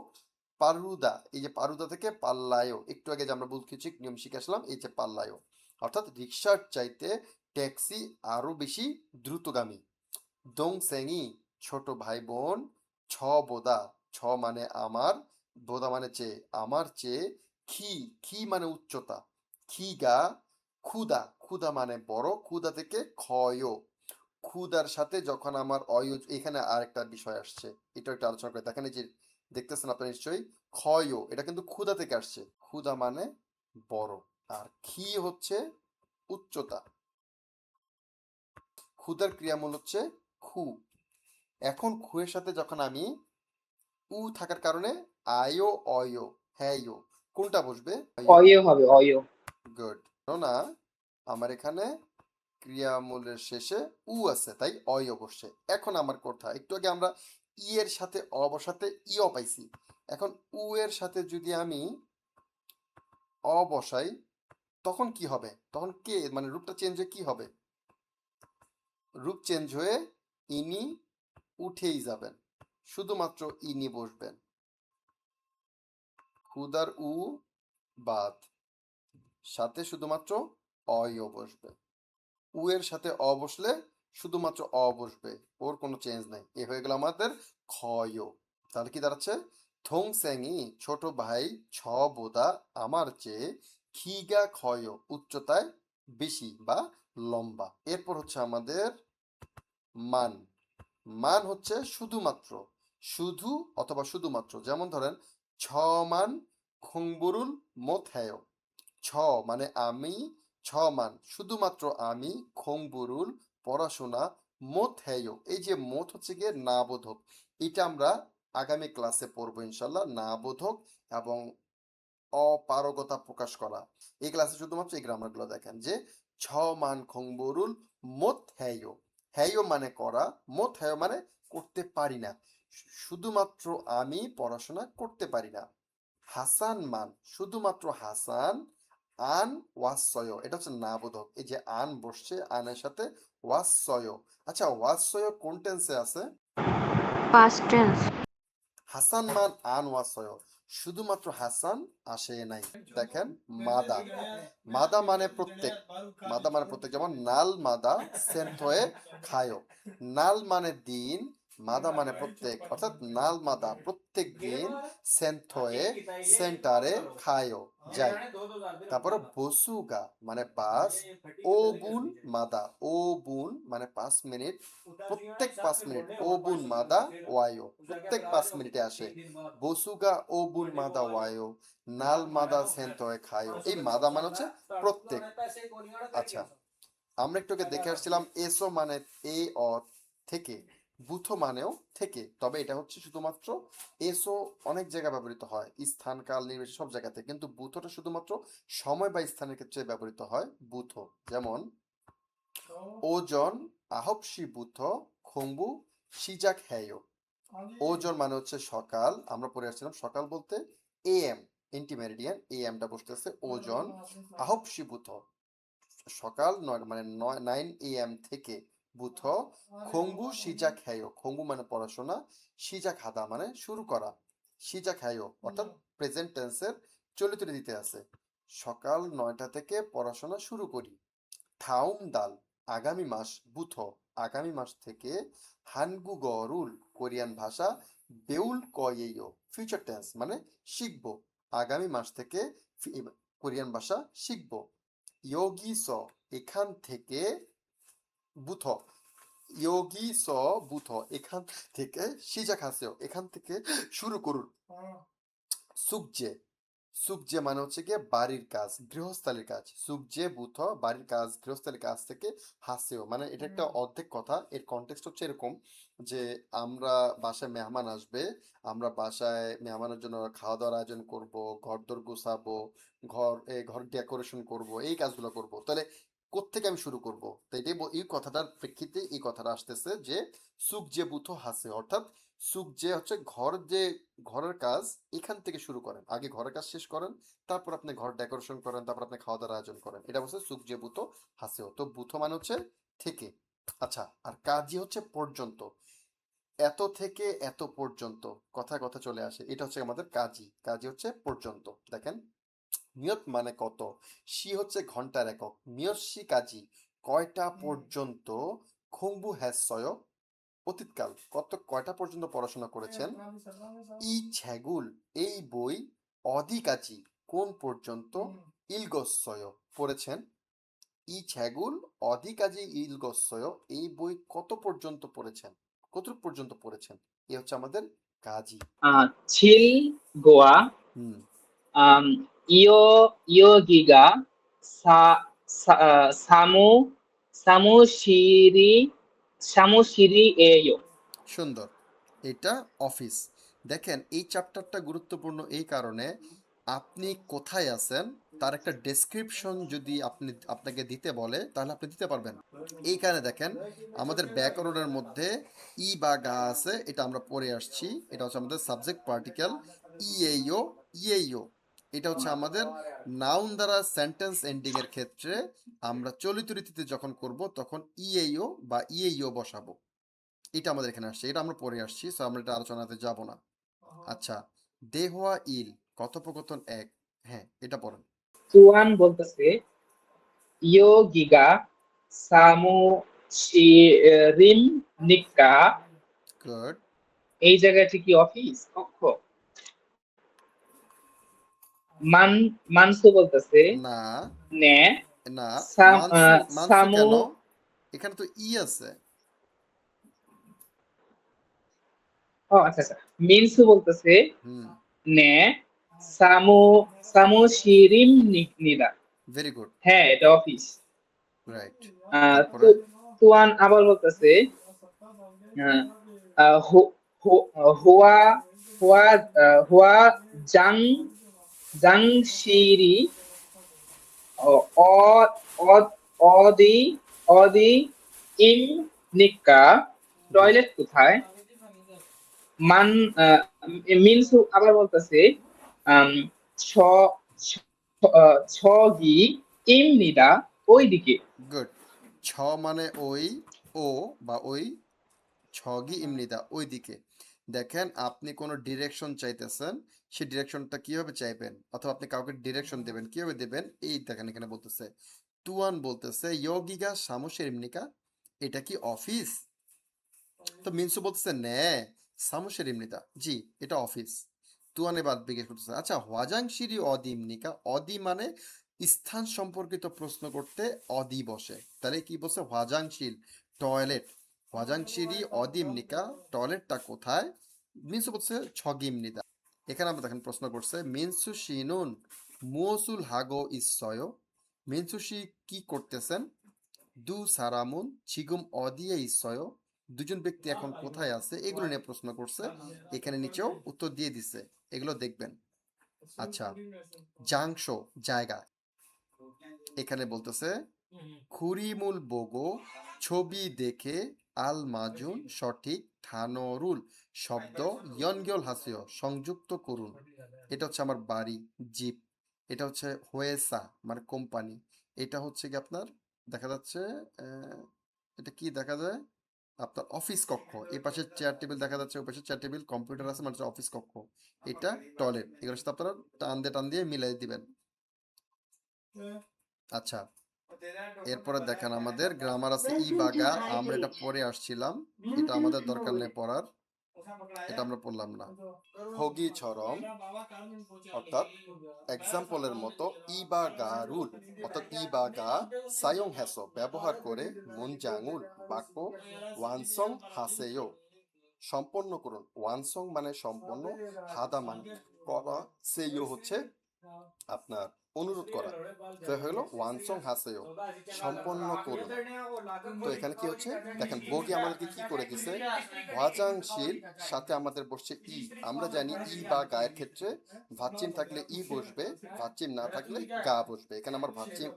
পারুদা, এই যে পারুদা থেকে পাল্লায়ও, একটু আগে যে আমরা বলছি নিয়ম শিখে আসলাম, এই যে পাল্লায়ও, অর্থাৎ রিক্সার চাইতে ট্যাক্সি আরো বেশি দ্রুতগামী। দং সেঙি ছোট ভাই বোন, ছ বোদা, ছ মানে আমার, বোদা মানে চেয়ে, আমার চেয়ে, খি, খি মানে উচ্চতা, খি গা, ক্ষুদা, ক্ষুদা মানে বড়, ক্ষুদা থেকে ক্ষয়, ক্ষুদার সাথে যখন আমার এখানে আরেকটা বিষয় আসছে, এটা একটা আলোচনা করে দেখেন। এই যে দেখতেছেন আপনারা নিশ্চয়ই, ক্ষয়, এটা কিন্তু ক্ষুদা থেকে আসছে, ক্ষুদা মানে বড়, আর খি হচ্ছে উচ্চতা, ক্ষুদার ক্রিয়ামূল হচ্ছে খু। এখন খুয়ের সাথে যখন আমি উ থাকার কারণে আয়ো অয়ো, হ্যাঁ ইয়ো, কোনটা বসবে? অয় হবে অয়। গুড। না, আমার এখানে ক্রিয়ামূলের শেষে উ আছে, তাই অয় বসছে। এখন আমার কথা, একটু আগে আমরা ই এর সাথে অ বসাতে ইয় পাইছি, এখন উ এর সাথে যদি আমি অ বসাই, তখন কি হবে? তখন কে মানে রূপটা চেঞ্জ হয়ে কি হবে? রূপ চেঞ্জ হয়ে ইনি উঠেই যাবেন, শুধুমাত্র ইনি বসবেন, ক্ষুদার উ বাদ, সাথে শুধুমাত্র অয় বসবে। উ এর সাথে অ বসলে শুধুমাত্র অ বসবে, ওর কোনো চেঞ্জ নাই। এ হয়ে গেল আমাদের ক্ষয়। তাহলে কি দাঁড়াচ্ছে? থং স্যাংই ছোট ভাই, ছ বোদা আমার চেয়ে, খিগা ক্ষয় উচ্চতায় বেশি বা লম্বা। এরপর হচ্ছে আমাদের মান। মান হচ্ছে শুধুমাত্র, শুধু অথবা শুধুমাত্র। যেমন ধরেন, ছ মান খংবরুল মত হ্যায়, ছ মানে আমি, ছ মান শুধুমাত্র আমি, খংবুরুল পড়াশোনা, মত হ্যায়, এই যে মত হচ্ছে গিয়ে না বোধক। এটা আমরা আগামী ক্লাসে পড়বো ইনশাল্লাহ, না বোধক এবং অপারগতা প্রকাশ করা। এই ক্লাসে শুধুমাত্র এই গ্রামারগুলো দেখেন, যে ছ মান খংবরুল মত হ্যায়, হ্যায় মানে করা, মত হ্যায় মানে করতে পারি না, শুধুমাত্র আমি পড়াশোনা করতে পারি না। হাসান মান শুধুমাত্র হাসান, আন ওয়াসয়, এটা হচ্ছে না বোধক। এই যে আন বসছে, আনের সাথে ওয়াসয়। আচ্ছা, ওয়াসয় কোন টেন্সে আছে? past tense, হাসান মান আন ওয়াসয়, শুধুমাত্র হাসান আসে নাই। দেখেন, মাদা, মাদা মানে প্রত্যেক, মাদা মানে প্রত্যেক, যেমন নাল মাদা সেন্থয়ে খায়, নাল মানে দিন, মাদা মানে প্রত্যেক, অর্থাৎ নাল মাদা প্রত্যেক দিন সেন্থয়ে সেন্টারে খায় যায়। তারপরে বসুগা মানে পাঁচ, ও বুন মাদা, ও বুন মানে 5 মিনিট, প্রত্যেক 5 মিনিট, ও বুন মাদা ওয়ায়ো, প্রত্যেক 5 মিনিটে আসে। বসুগা ও বুন মাদা ওয়ায়ো, নাল মাদা সেন্টয় খায়ো, এই মাদা মানে হচ্ছে প্রত্যেক। আচ্ছা, আমরা একটু আগে দেখে আসছিলাম এসো মানে এ অ থেকে, বুথো মানেও থেকে, তবে এটা হচ্ছে শুধুমাত্র এসো অনেক জায়গায় ব্যবহৃত হয়, স্থান কাল নির্বিশেষে সব জায়গাতে, কিন্তু বুথোটা শুধুমাত্র সময় বা স্থানের ক্ষেত্রে ব্যবহৃত হয় বুথো। যেমন ওজন আহপসি বুথো খংবু সিজাক হ্যায়ো, ওজন মানে হচ্ছে সকাল, আমরা পড়ে আসছিলাম সকাল বলতে এএম, ইন্টিমেরিডিয়ান, এএমটা বসতেছে ওজন, আহপসি বুথো সকাল 9 মানে 9 AM থেকে, বুথ খংবু সিজাক হ্যায়ো, খংবু মানে পড়াশোনা, সিজাক হাদা মানে শুরু করা। সিজা খায়ও, অর্থাৎ প্রেজেন্ট টেন্সের চলিত রীতিতে আছে। সকাল 9টা থেকে পড়াশোনা শুরু করি। থাউম দাল, আগামী মাস, বুথ, আগামী মাস থেকে, হানগুগরুল, কোরিয়ান ভাষা, বেউল কয়েইও, ফিউচার টেন্স মানে শিখবো, আগামী মাস থেকে কোরিয়ান ভাষা শিখবো। ইয়োগি স, এখান থেকে, বুথ, ইয়োগি স, বুথ, এখান থেকে, সিজাক হাসেও, এখান থেকে শুরু করুন। সুকজে, সুকজে মানে হচ্ছে গিয়ে বাড়ির কাজ, গৃহস্থালির কাজ। সুকজে বুথ, বাড়ির কাজ, গৃহস্থালির কাজ থেকে, হাসেও মানে এটা একটা অর্ধেক কথা। এর কনটেক্সট হচ্ছে এরকম যে আমরা বাসায় মেহমান আসবে, আমরা বাসায় মেহমানের জন্য খাওয়া দাওয়ার আয়োজন করব, ঘরদোর গুছাবো, ঘর ডেকোরেশন করব, এই কাজগুলো করব। তাহলে কোত্থেকে আমি শুরু করব? তো এটাই এই কথাটার প্রেক্ষিতে এই কথাটা আসতেছে যে সুকজে বুথ হাসে, অর্থাৎ সুখ যে হচ্ছে ঘরের কাজ, এখান থেকে শুরু করেন, আগে ঘরের কাজ শেষ করেন, তারপর আপনি ঘর ডেকোরেশন করেন, তারপর আপনি খাওয়া দাওয়ার আয়োজন করেন। এটা হচ্ছে সুখ যে বুতো হাসেও। তো বুথ মানে হচ্ছে থেকে। আচ্ছা, আর কাজই হচ্ছে পর্যন্ত। এত থেকে এত পর্যন্ত, কথায় কথা চলে আসে, এটা হচ্ছে আমাদের কাজী। কাজী হচ্ছে পর্যন্ত। দেখেন, নিয়ত মানে কত, শি হচ্ছে ঘন্টার একক, নিয়ত শি কাজী, কয়টা পর্যন্ত, খংবু হ্যাসয়, অতীতকাল, কয়টা পর্যন্ত পড়াশোনা করেছেন। ই ছ্যাগুল, এই বই, অধিকাচি, কোন পর্যন্ত, ইলগস্বয়, পড়েছেন। ই ছ্যাগুল অধিকাজী ইলগস্বয়, এই বই কত পর্যন্ত পড়েছেন, কতটুক পর্যন্ত পড়েছেন। এ হচ্ছে আমাদের কাজী। 칠 গোয়া হুম, ইয়ো ইয়োগিগা সা সামু সামুশিরি সামুশিরি এয়ো। সুন্দর। এটা অফিস। দেখেন, এই চ্যাপ্টারটা গুরুত্বপূর্ণ এই কারণে, আপনি কোথায় আছেন তার একটা ডেসক্রিপশন যদি আপনাকে দিতে বলে তাহলে আপনি দিতে পারবেন। এই কারণে দেখেন, আমাদের ব্যাকরণের মধ্যে ই বা গা আছে, এটা আমরা পড়ে আসছি। এটা হচ্ছে আমাদের সাবজেক্ট পার্টিকেল, ইএইও, ইএইও। এটা হচ্ছে আমাদের নাউন দ্বারা সেন্টেন্স এন্ডিং এর ক্ষেত্রে আমরা চলিত রীতিতে যখন করব তখন ইএইও বা ইএইও বসাবো। এটা আমাদের এখানে আসছে, এটা আমরা পড়ে আসছি, সো আমরা এটা আলোচনাতে যাব না। আচ্ছা, দেহোয়া ইল, কথোপকথন এক। হ্যাঁ, এটা পড়েন। তুয়ান বলতেছে ইয়োগিগা সামুশিরিন নিক্কা। গুড। এই জায়গাটি কি অফিস কক্ষ? মান মানসু বলতেছে না, নে না, সাম মানসু, মানসু সামু। কেন? এখানে তো ই আছে। ও আচ্ছা আচ্ছা, মিনসু বলতেছে হুম, নে সামু সামুশিরিন নিদা। Very good. হ্যাঁ, এটা অফিস। রাইট। তু তারপরে, তুয়ান আবার বলতেছে আহ, আহ, হো- হোয়া হোয়া হোয়া জাং জাংশিরি অ- অ- অ- অদি অদি ইম নিক্কা। গুড। টয়লেট কোথায়? মান মিনসু আবার বলতেছে আম, ছ ছ- ছগি ইম নিদা, ওইদিকে। গুড। ছ মানে ওই, ও বা ওই, ছগি ইমনিদা, ওইদিকে। দেখেন, আপনি কোনো ডিরেকশন চাইতেছেন, সেই ডিরেকশনটা কিভাবে চাইবেন, অথবা আপনি কাউকে ডিরেকশন দেবেন কিভাবে দেবেন, এই দেখেন এখানে বলতেছে। তুয়ান বলতেছে ইয়োগিগা সামোসের ইমনিকা, এটা কি অফিস? তো মিনসু বলতেছে নে সামোসের ইমনিতা, জি এটা অফিস। তুয়ান এবার জিজ্ঞেস করতেছে, আচ্ছা হওয়াজাং সিরি অদি ইমনিকা, অদি মানে স্থান সম্পর্কিত প্রশ্ন করতে অদি বসে, তাহলে কি বলছে, হওয়াজাংশীল, টয়লেট, হওয়াজাংশিরি অদিমনিকা, টয়লেটটা কোথায়। মিনসু বলছে ছগিমনিদা। এখানে আমরা দেখেন প্রশ্ন করছে, মিনসু শিনুন মুসুল হাগো ইসয়, মিনসু শি কি করতেছেন, দু সারামুন ছিগুম অদিয়ে ইসয়, দুজন ব্যক্তি এখন কোথায় আছে, এগুলো নিয়ে প্রশ্ন করছে। এখানে নিচেও উত্তর দিয়ে দিছে, এগুলো দেখবেন। আচ্ছা, জাংশো, জায়গা। এখানে বলতেছে খুরিমুল বোগো, ছবি দেখে, আল মাজুন, সঠিক, ঠানরুল, শব্দ, ইয়নগিয়ল হাসিও, সংযুক্ত করুন। এটা হচ্ছে আমার বাড়ি, জিপ। এটা হচ্ছে হোয়েসা মানে কোম্পানি। এটা হচ্ছে কি আপনার দেখা যাচ্ছে, এটা কি দেখা যায়, আপনার অফিস কক্ষ, এই পাশে চেয়ার টেবিল দেখা যাচ্ছে, ওই পাশে চেয়ার টেবিল কম্পিউটার আছে, মানে হচ্ছে অফিস কক্ষ। এটা টয়লেট, এগুলোর সাথে আপনারা টান দিয়ে মিলাই দিবেন। আচ্ছা, এরপরে দেখেন আমাদের গ্রামার আছে ই বা গা, আমরা এটা পরে আসছিলাম, এটা আমাদের দরকার নেই পড়ার, এটা আমরা পড়লাম না। হগি ছরম অর্থাৎ এক্সাম্পলের মতো ই বা গা রুল অর্থাৎ ই বা গা সায়ং হেসো ব্যবহার করে মুনজাঙুল বাক্য ওয়ানসং হাসেয়ো সম্পন্ন করুন। ওয়ানসং মানে সম্পন্ন, হাদা মানে করা, সেইও হচ্ছে আপনার অনুরোধ করা, তো হলো ওয়ানসং হাসেও সম্পন্ন করুন। তো এখানে কি হচ্ছে দেখেন, বগি আমাদেরকে কি করে দিছে, ওয়াজাংশীল সাথে আমাদের বসছে ই। আমরা জানি ই বা গায়ের ক্ষেত্রে ভাচ্চিম থাকলে ই বসবে, ভাচ্চিম না থাকলে গা বসবে। এখানে আমার ভাচ্চিম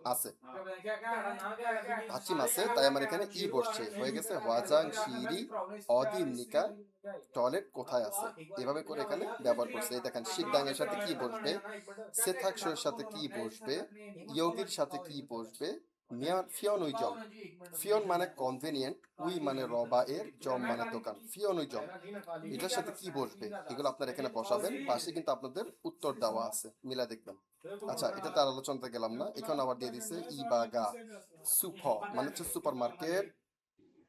আছে, তাই আমার এখানে ই বসছে, হয়ে গেছে ওয়াজাংশিরি অদিমনিকা টয়লেট কোথায় আছে, এভাবে করে এখানে ব্যবহার করছে। এই দেখেন শিকদাং এর সাথে কি বসবে, সেথাকশোর সাথে কি বসবে, ইয়োগির সাথে কি বসবে, ফিয়ন উইজম, ফিয়ন মানে কনভেনিয়েন্ট, উই মানে রবা এর, জম মানে দোকান, ফিয়ন উইজম এটার সাথে কি বসবে, এগুলো আপনার এখানে বসাবেন। পাশে কিন্তু আপনাদের উত্তর দেওয়া আছে, মিলা দেখবেন। আচ্ছা, এটা তার আলোচনাতে গেলাম না, এখানে আবার দিয়ে দিছে ই বা গা সুপ মানে হচ্ছে সুপার মার্কেট,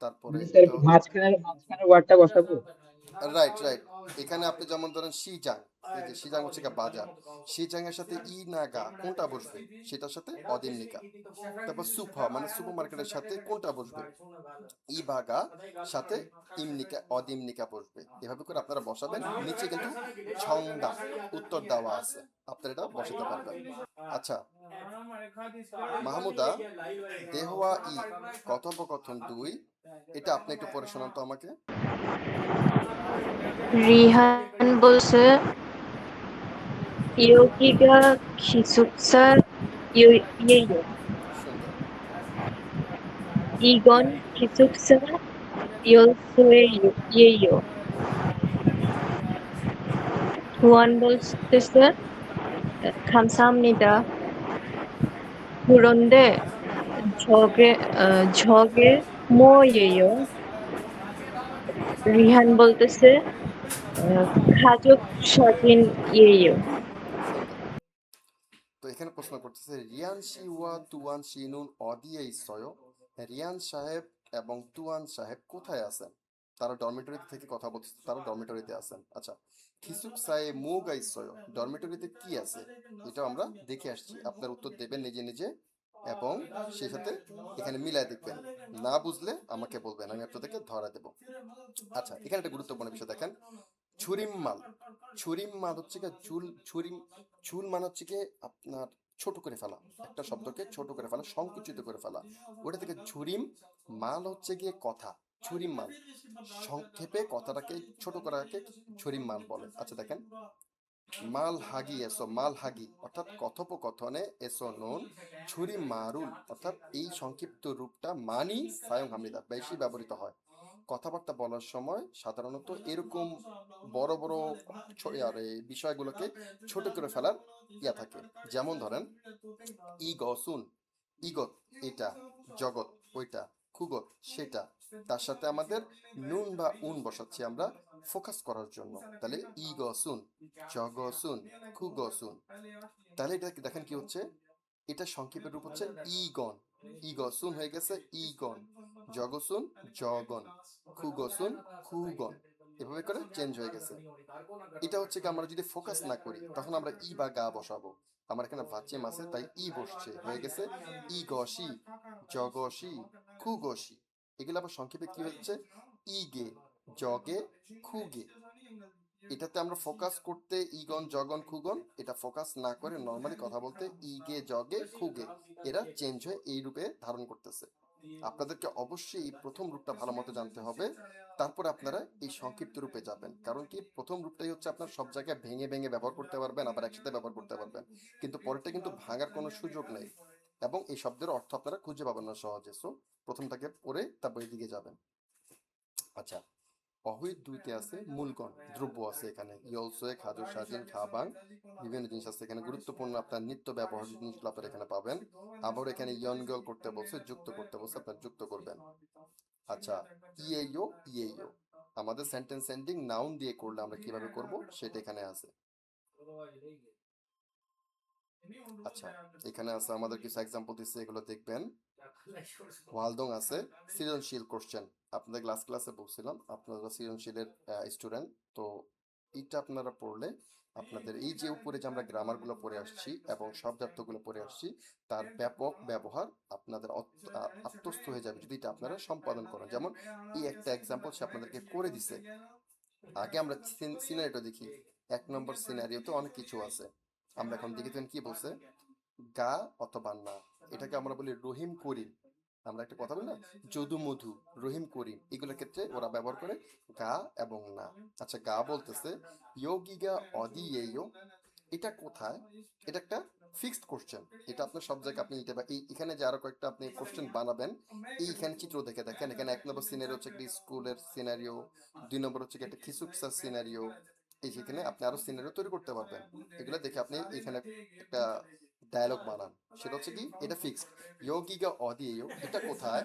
তারপরে মানে স্যার এটা মাঝখানে ওয়ার্ডটা বসাবো। Right right. এখানে আপনি যেমন ধরেন শিজাং, এই যে শিজাং হচ্ছে গিয়ে বাজার, শিজাং এর সাথে ই না গা কোনটা বসবে, সেটার সাথে অদিমনিকা। তারপর সুপার মানে সুপার মার্কেটের সাথে কোনটা বসবে, ই বা গা সাথে ইমনিকা অদিমনিকা বসবে। এভাবে করে আপনারা বসাবেন, নিচে কিন্তু ছংদা উত্তর দেওয়া আছে, আপনারা এটা বসাতে পারবেন। আচ্ছা, মাহমুদা দেহওয়া ই কথোপকথন 2, এটা আপনি একটু পড়ে শোনান তো আমাকে। রিহান বলছে ইয়োগিগা খিসুকসার ইয়েইয়ো সুন্দর। ইগন খিসুকসা ইয়েইয়ো। হুয়ান বলতেছে 감사합니다. 그런데 저게 뭐예요? রিহান বলতেছে 가족 사진이에요. সুন্দর। তো এখানে প্রশ্ন করতেছে রিয়ান শিওয়া তুয়ান শিনুন অদিয়ে ইসয়, রিয়ান সাহেব এবং তুয়ান সাহেব কোথায় আছেন, তারা ডরমিটরিতে থেকে কথা বলতেছে, তারা ডরমিটরিতে আছেন। আচ্ছা, খিসুক সাহে মুগা ইসয় ডরমিটরিতে কি আছে, এটা আমরা দেখে আসছি, আপনার উত্তর দেবেন নিজে নিজে এবং সেই সাথে এখানে মিলায় দেখবেন। না বুঝলে আমাকে বলবেন, আমি আপনাদেরকে ধরা দেব। আচ্ছা, এখানে একটা গুরুত্বপূর্ণ বিষয় দেখেন, ছুরিম মাল হচ্ছে কি চুল মানে হচ্ছে কি আপনার ছোট করে ফেলা, একটা শব্দকে ছোট করে ফেলা, সংকুচিত করে ফেলা, ওটা থেকে ঝুরিম মাল হচ্ছে গিয়ে কথা, ছুরিম মাল সংক্ষেপে কথাটাকে ছোট করাকে ছুরিম মাল বলে। আচ্ছা দেখেন, মাল হাগি অর্থাৎ কথোপকথনে এসো নুন, ছুরি মারুল অর্থাৎ এই সংক্ষিপ্ত রূপটা মানি সায়ং হামিদা বেশি ব্যবহৃত হয়। কথাবার্তা বলার সময় সাধারণত এরকম বড় বড় আর এই বিষয়গুলোকে ছোট করে ফেলার ইয়া থাকে। যেমন ধরেন ই গসুন, ইগত এটা, জগৎ ওইটা, খুগত সেটা, তার সাথে আমাদের নুন বা উন বসাচ্ছি আমরা ফোকাস করার জন্য, তাহলে ই গসুন, জগসুন, খুগসুন। তাহলে এটা দেখেন কি হচ্ছে, এটা সংক্ষেপের রূপ হচ্ছে ইগন, ইগসুন হয়ে গেছে ইগন, জগসুন জগন, খুগসুন খুগন, এভাবে করে চেঞ্জ হয়ে গেছে। এটা হচ্ছে কি আমরা যদি ফোকাস না করি তখন আমরা ই বা গা বসাবো, আমার এখানে ভাচ্চিম আছে তাই ই বসছে, হয়ে গেছে ই গসি, জগসি, খুগসি। এগুলো আবার সংক্ষেপে কি হচ্ছে ইগে, জগে, খুগে। এটাতে আমরা ফোকাস করতে ইগন জগন খুগন, এটা ফোকাস না করে নর্মালি কথা বলতে ইগে জগে খুগে, এরা চেঞ্জ হয়ে এই রূপে ধারণ করতেছে। আপনাদেরকে অবশ্যই এই প্রথম রূপটা ভালো মতো জানতে হবে, তারপরে আপনারা এই সংক্ষিপ্ত রূপে যাবেন। কারণ কি প্রথম রূপটাই হচ্ছে আপনার সব জায়গায় ভেঙে ভেঙে ব্যবহার করতে পারবেন, আবার একসাথে ব্যবহার করতে পারবেন, কিন্তু পরেরটা কিন্তু ভাঙার কোনো সুযোগ নেই এবং এই শব্দের অর্থ আপনারা খুঁজে পাবেন না সহজে। সো প্রথমটাকে পড়ে তারপর এদিকে যাবেন। আচ্ছা, অহুইত দুইতে আছে মূলগণ দ্রব্য আছে, এখানে ইয়লসোয়ে খাজু সাজিন খাবাং বিভিন্ন জিনিস আছে এখানে, গুরুত্বপূর্ণ আপনার নিত্য ব্যবহার্য জিনিসগুলো আপনারা এখানে পাবেন। আবার এখানে ইয়নগল করতে বলছে, যুক্ত করতে বলছে, আপনার যুক্ত করবেন। আচ্ছা, ইয়েইও ইয়েইও আমাদের সেন্টেন্স এন্ডিং নাউন দিয়ে করলে আমরা কিভাবে করব সেটা এখানে আছে। আচ্ছা, এখানে আছে আমাদের কিছু এক্সাম্পল দিচ্ছে, এগুলো দেখবেন। ওয়ালদং আছে সৃজনশীল কোশ্চেন। আপনাদের ক্লাসে বলছিলাম আপনারা সৃজনশীলের স্টুডেন্ট, তো এটা আপনারা পড়লে আপনাদের এই যে উপরে যে আমরা গ্রামারগুলো পড়ে আসছি এবং শব্দার্থগুলো পড়ে আসছি তার ব্যাপক ব্যবহার আপনাদের আত্মস্থ হয়ে যাবে যদি এটা আপনারা সম্পাদন করেন। যেমন এই একটা এক্সাম্পল সে আপনাদেরকে করে দিছে। আগে আমরা সিনারিটা দেখি। 1 নম্বর সিনারিওতে অনেক কিছু আছে। আমরা এখন দেখেছেন কি বলছে, গা অথবা না, এটাকে আমরা বলি রহিম করিম। আমরা একটা কথা বলি না, যদু মধু, রহিম করিম, এগুলোর ক্ষেত্রে ওরা ব্যবহার করে গা এবং না। আচ্ছা, গা বলতেছে ইয়োগিগা অদিয়েয়ো, এটা কোথায়? এটা একটা ফিক্সড কোশ্চেন। এটা আপনার সব জায়গায় আপনি এটা এখানে যে আরো কয়েকটা আপনি কোশ্চেন বানাবেন, এইখানে চিত্র দেখে দেখেন। এখানে 1 নম্বর সিনারিও হচ্ছে একটা স্কুলের সিনারিও, 2 নম্বর হচ্ছে একটা খিসুকসার সিনারিও। এই সেখানে আপনি আরো সিনারিও তৈরি করতে পারবেন। এগুলো দেখে আপনি এখানে একটা ডায়লগ বানান। সেটা হচ্ছে কি, এটা ফিক্সড। ইয়োগিগা অদিয়েয়ো, এটা কোথায়?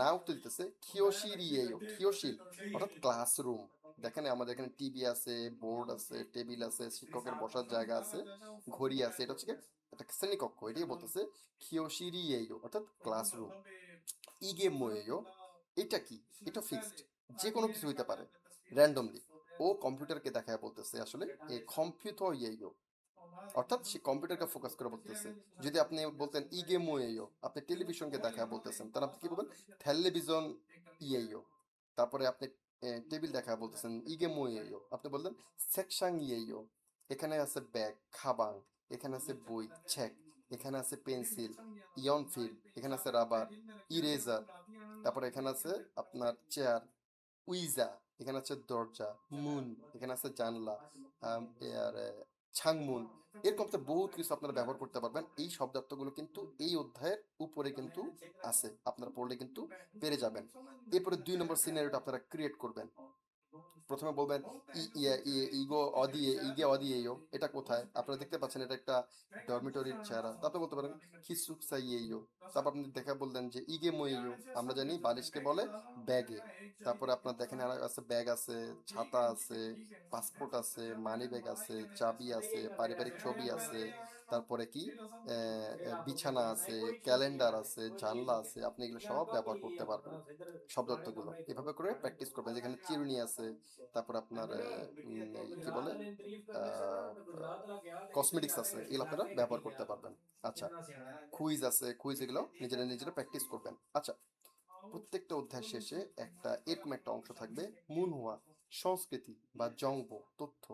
না উত্তর দিতেছে খিয়োশিরিয়েয়ো, খিয়োশিল অর্থাৎ ক্লাসরুম। দেখেন আমাদের এখানে টিভি আছে, বোর্ড আছে, টেবিল আছে, শিক্ষকের বসার জায়গা আছে, ঘড়ি আছে। এটা হচ্ছে একটা শ্রেণীকক্ষ, এটাই বলতেছে খিয়োশিরিয়েয়ো অর্থাৎ ক্লাসরুম। ইগে মোয়েয়ো, এটা কি? এটা ফিক্সড, যে কোনো কিছু হইতে পারে র্যান্ডমলি। ও কম্পিউটারকে দেখায় বলতেছে আসলে এই কম্পিউটার ইয়েয়ো, অর্থাৎ সে কম্পিউটারকে ফোকাস করে বলতেছে। যদি আপনি বলতেন ইগে মোয়েয়ো, আপনি টেলিভিশনকে দেখায় বলতেছেন, তাহলে আপনি কি বলবেন? টেলিভিশন ইয়েয়ো। তারপরে আপনি টেবিল দেখায় বলতেছেন ইগে মোয়েয়ো, আপনি বললেন সেকশন ইয়েয়ো। এখানে আছে ব্যাগ, খাবাং, এখানে আছে বই, চেক, এখানে আছে পেন্সিল, ইয়ন ফিল, এখানে আছে রাবার, ইরেজার, তারপরে এখানে আছে আপনার চেয়ার, উইজা, এখানে আছে দরজা, মুন, এখানে আছে জানলা, আর ছাংমুন। এরকম তো বহুত কিছু আপনারা ব্যবহার করতে পারবেন। এই শব্দার্থগুলো কিন্তু এই অধ্যায়ের উপরে কিন্তু আছে, আপনারা পড়লে কিন্তু পেরে যাবেন। এরপরে 2 নম্বর সিনারিওটা আপনারা ক্রিয়েট করবেন। প্রথমে বলবেন ইগে অদিয়েও, এটা কোথায়? আপনারা দেখতে পাচ্ছেন এটা একটা ডরমিটরির চেহারা। তারপর বলতে পারেন খিসুকসাইয়েও। তারপর আপনি দেখা বললেন যে ইগে মইয়েও, আমরা জানি বালিশকে বলে ব্যাগে। তারপরে আপনার দেখেন আর আছে ব্যাগ আছে, ছাতা আছে, পাসপোর্ট আছে, মানি ব্যাগ আছে, চাবি আছে, পারিবারিক ছবি আছে, তারপরে কি বিছানা আছে, ক্যালেন্ডার আছে, জানলা আছে। আপনি এগুলো সব ব্যবহার করতে পারবেন শব্দার্থগুলো। এভাবে করে প্র্যাকটিস করবেন। যেখানে চিরুনি আছে, তারপর আপনার কি বলে কসমেটিক্স আছে, এগুলো আপনারা ব্যবহার করতে পারবেন। আচ্ছা, কুইজ আছে, কুইজ এগুলো নিজেরা প্র্যাকটিস করবেন। আচ্ছা, প্রত্যেকটা অধ্যায় শেষে এরকম একটা অংশ থাকবে মুনহুয়া, সংস্কৃতি বা জংব, তথ্য।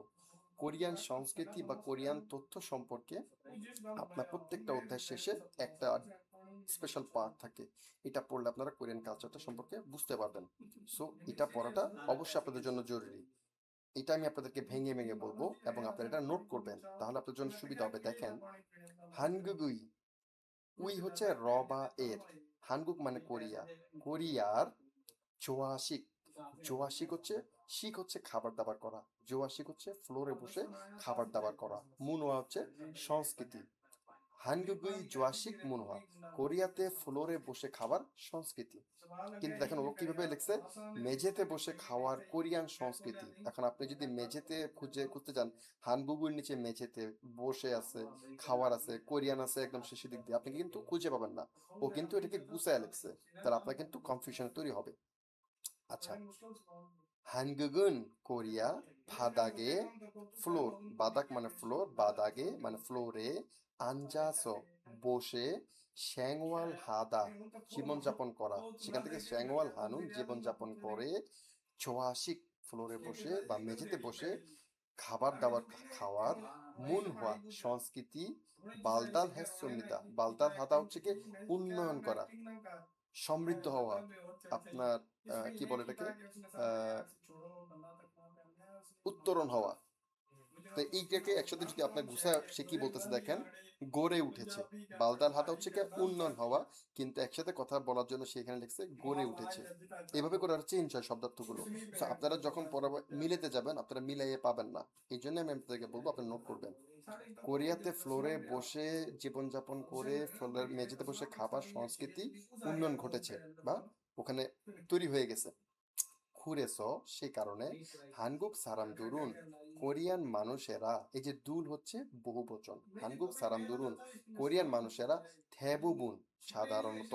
কোরিয়ান সংস্কৃতি বা কোরিয়ান তথ্য সম্পর্কে আপনার প্রত্যেকটা অধ্যায় শেষে একটা স্পেশাল পার্ট থাকে। এটা পড়লে আপনারা কোরিয়ান কালচারটা সম্পর্কে বুঝতে পারবেন। সো এটা পড়াটা অবশ্যই আপনাদের জন্য জরুরি। এটা আমি আপনাদেরকে ভেঙে ভেঙে বলবো এবং আপনারা এটা নোট করবেন, তাহলে আপনাদের জন্য সুবিধা হবে। দেখেন, হানগুগুই, উই হচ্ছে র বা এর, হানগুক মানে কোরিয়া, কোরিয়ার জোয়াশিক, জোয়াশিক হচ্ছে শিক হচ্ছে খাবার দাবার করা, জোয়াশিক হচ্ছে ফ্লোরে বসে খাবার দাবার করা, মুনওয়া হচ্ছে সংস্কৃতি। হানগুগুই জোয়াশিক মুনওয়া, কোরিয়াতে ফ্লোরে বসে খাবার সংস্কৃতি। কিন্তু দেখেন ও কিভাবে লিখছে, মেঝেতে বসে খাওয়ার কোরিয়ান সংস্কৃতি। এখন আপনি যদি মেঝেতে খুঁজতে যান, হানগুগুর নিচে মেঝেতে বসে আছে, খাওয়ার আছে, কোরিয়ান আছে একদম শেষের দিক দিয়ে, আপনি কিন্তু খুঁজে পাবেন না। ও কিন্তু এটাকে গুছায় লিখছে, তাহলে আপনার কিন্তু কনফিউশন তৈরি হবে। আচ্ছা, হানগুগুন কোরিয়া 바닥에 ফ্লোর, বাদাক মানে ফ্লোর, বাদাগে মানে ফ্লোরে, আঞ্জাস বসে, শ্যাংওয়াল হাদা জীবনযাপন করা, সেখান থেকে শ্যাংওয়াল হানুন জীবনযাপন করে, চোয়াশিক ফ্লোরে বসে বা মেঝেতে বসে খাবার দাবার খাওয়ার, মুন হওয়া সংস্কৃতি, বালদাল হ্যাসমিতা, বালদাল হাদা হচ্ছে কি উন্নয়ন করা, সমৃদ্ধ হওয়া, আপনার কি বলে এটাকে উত্তরণ হওয়া। তো এইটাকে একসাথে যদি আপনার গুছা, সে কি বলতেছে দেখেন, গড়ে উঠেছে। বালদাল হাতা হচ্ছে কি উন্নয়ন হওয়া, কিন্তু একসাথে কথা বলার জন্য সেখানে লিখছে গড়ে উঠেছে। এভাবে করে আর চেঞ্জ হয় শব্দার্থগুলো। তো আপনারা যখন মিলেতে যাবেন আপনারা মিলাইয়ে পাবেন না, এই জন্য আমি আপনাদেরকে বলবো আপনি নোট করবেন। কোরিয়াতে ফ্লোরে বসে জীবনযাপন করে, ফ্লোরের মেঝেতে বসে খাবার সংস্কৃতি উন্নয়ন ঘটেছে বা ওখানে তৈরি হয়ে গেছে। খুরেছ, সেই কারণে হানগুক সারাম দুরুন, কোরিয়ান মানুষেরা, এই যে দুল হচ্ছে বহু বচন, হানগুক সারাম দুরুন, কোরিয়ান মানুষেরা থেবুবুন, সাধারণত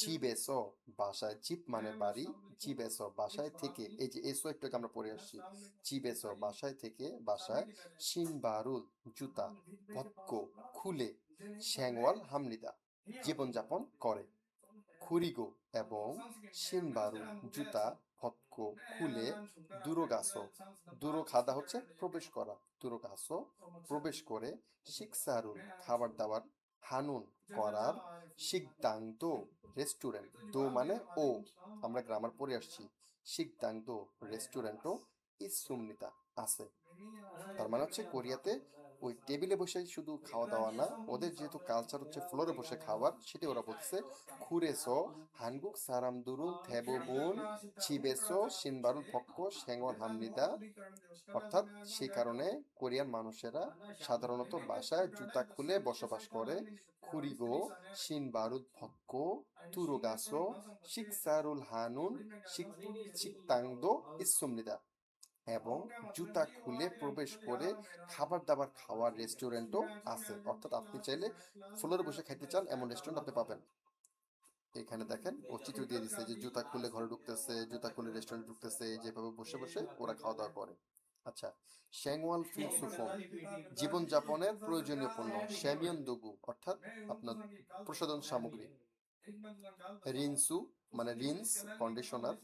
চিবেস, বাসায়, চিপ মানে বাড়ি, চিবেস বাসায় থেকে, এই যে এসো একটু আগে আমরা পড়ে আসছি, চিবেস বাসায় থেকে, বাসায়, শিনবারুল জুতা, ভক্ক খুলে, শ্যাংওয়াল হামনিদা জীবনযাপন করে। খুরিগো এবং শিনবারু জুতা, ভক্ক খুলে, দুরোগাসো, দুরো খাদা হচ্ছে প্রবেশ করা, দুরোগাসো প্রবেশ করে, শিকসারুল খাবার দাবার, হানুন করার, শিকদাং দো রেস্টুরেন্ট, দো মানে ও, আমরা গ্রামার পড়ে আসছি, শিকদাং দো রেস্টুরেন্টও ইসুমনিতা আছে। তার মানে হচ্ছে কোরিয়াতে ওই টেবিলে বসে শুধু খাওয়া দাওয়া না, ওদের যেহেতু কালচার হচ্ছে ফ্লোরে বসে খাওয়ার, সেটা ওরা বলছে খুরেসো হানগুক সারামদুরুন থেবুবুন চিবেসো শিনবারুল ভক্ক শ্যাঙ্গল হামনিদা, অর্থাৎ সেই কারণে কোরিয়ান মানুষেরা সাধারণত বাসায় জুতা খুলে বসবাস করে। খুরিগো শিনবারুদ ভক্ক তুরোগাসো শিকসারুল হানুন শিকতাংদো ইসুমনিদা, এবং জুতা খুলে প্রবেশ করে খাবার দাবার খাওয়ার রেস্টুরেন্টও আছে। অর্থাৎ আপনি চাইলে ফ্লোরে বসে খাইতে চান এমন রেস্টুরেন্ট আপনি পাবেন। এখানে দেখেন ও চিত্র দিয়ে দিচ্ছে যে জুতা খুলে ঘরে ঢুকতেছে, জুতা খুলে রেস্টুরেন্ট ঢুকতেছে, যেভাবে বসে বসে ওরা খাওয়া দাওয়া করে। আচ্ছা, শ্যাংওয়াল ফিলসুফম, জীবনযাপনের প্রয়োজনীয় পণ্য, শ্যামিয়ন দগু অর্থাৎ আপনার প্রসাধন সামগ্রী, রিনসু মানে রিন্স কন্ডিশনার,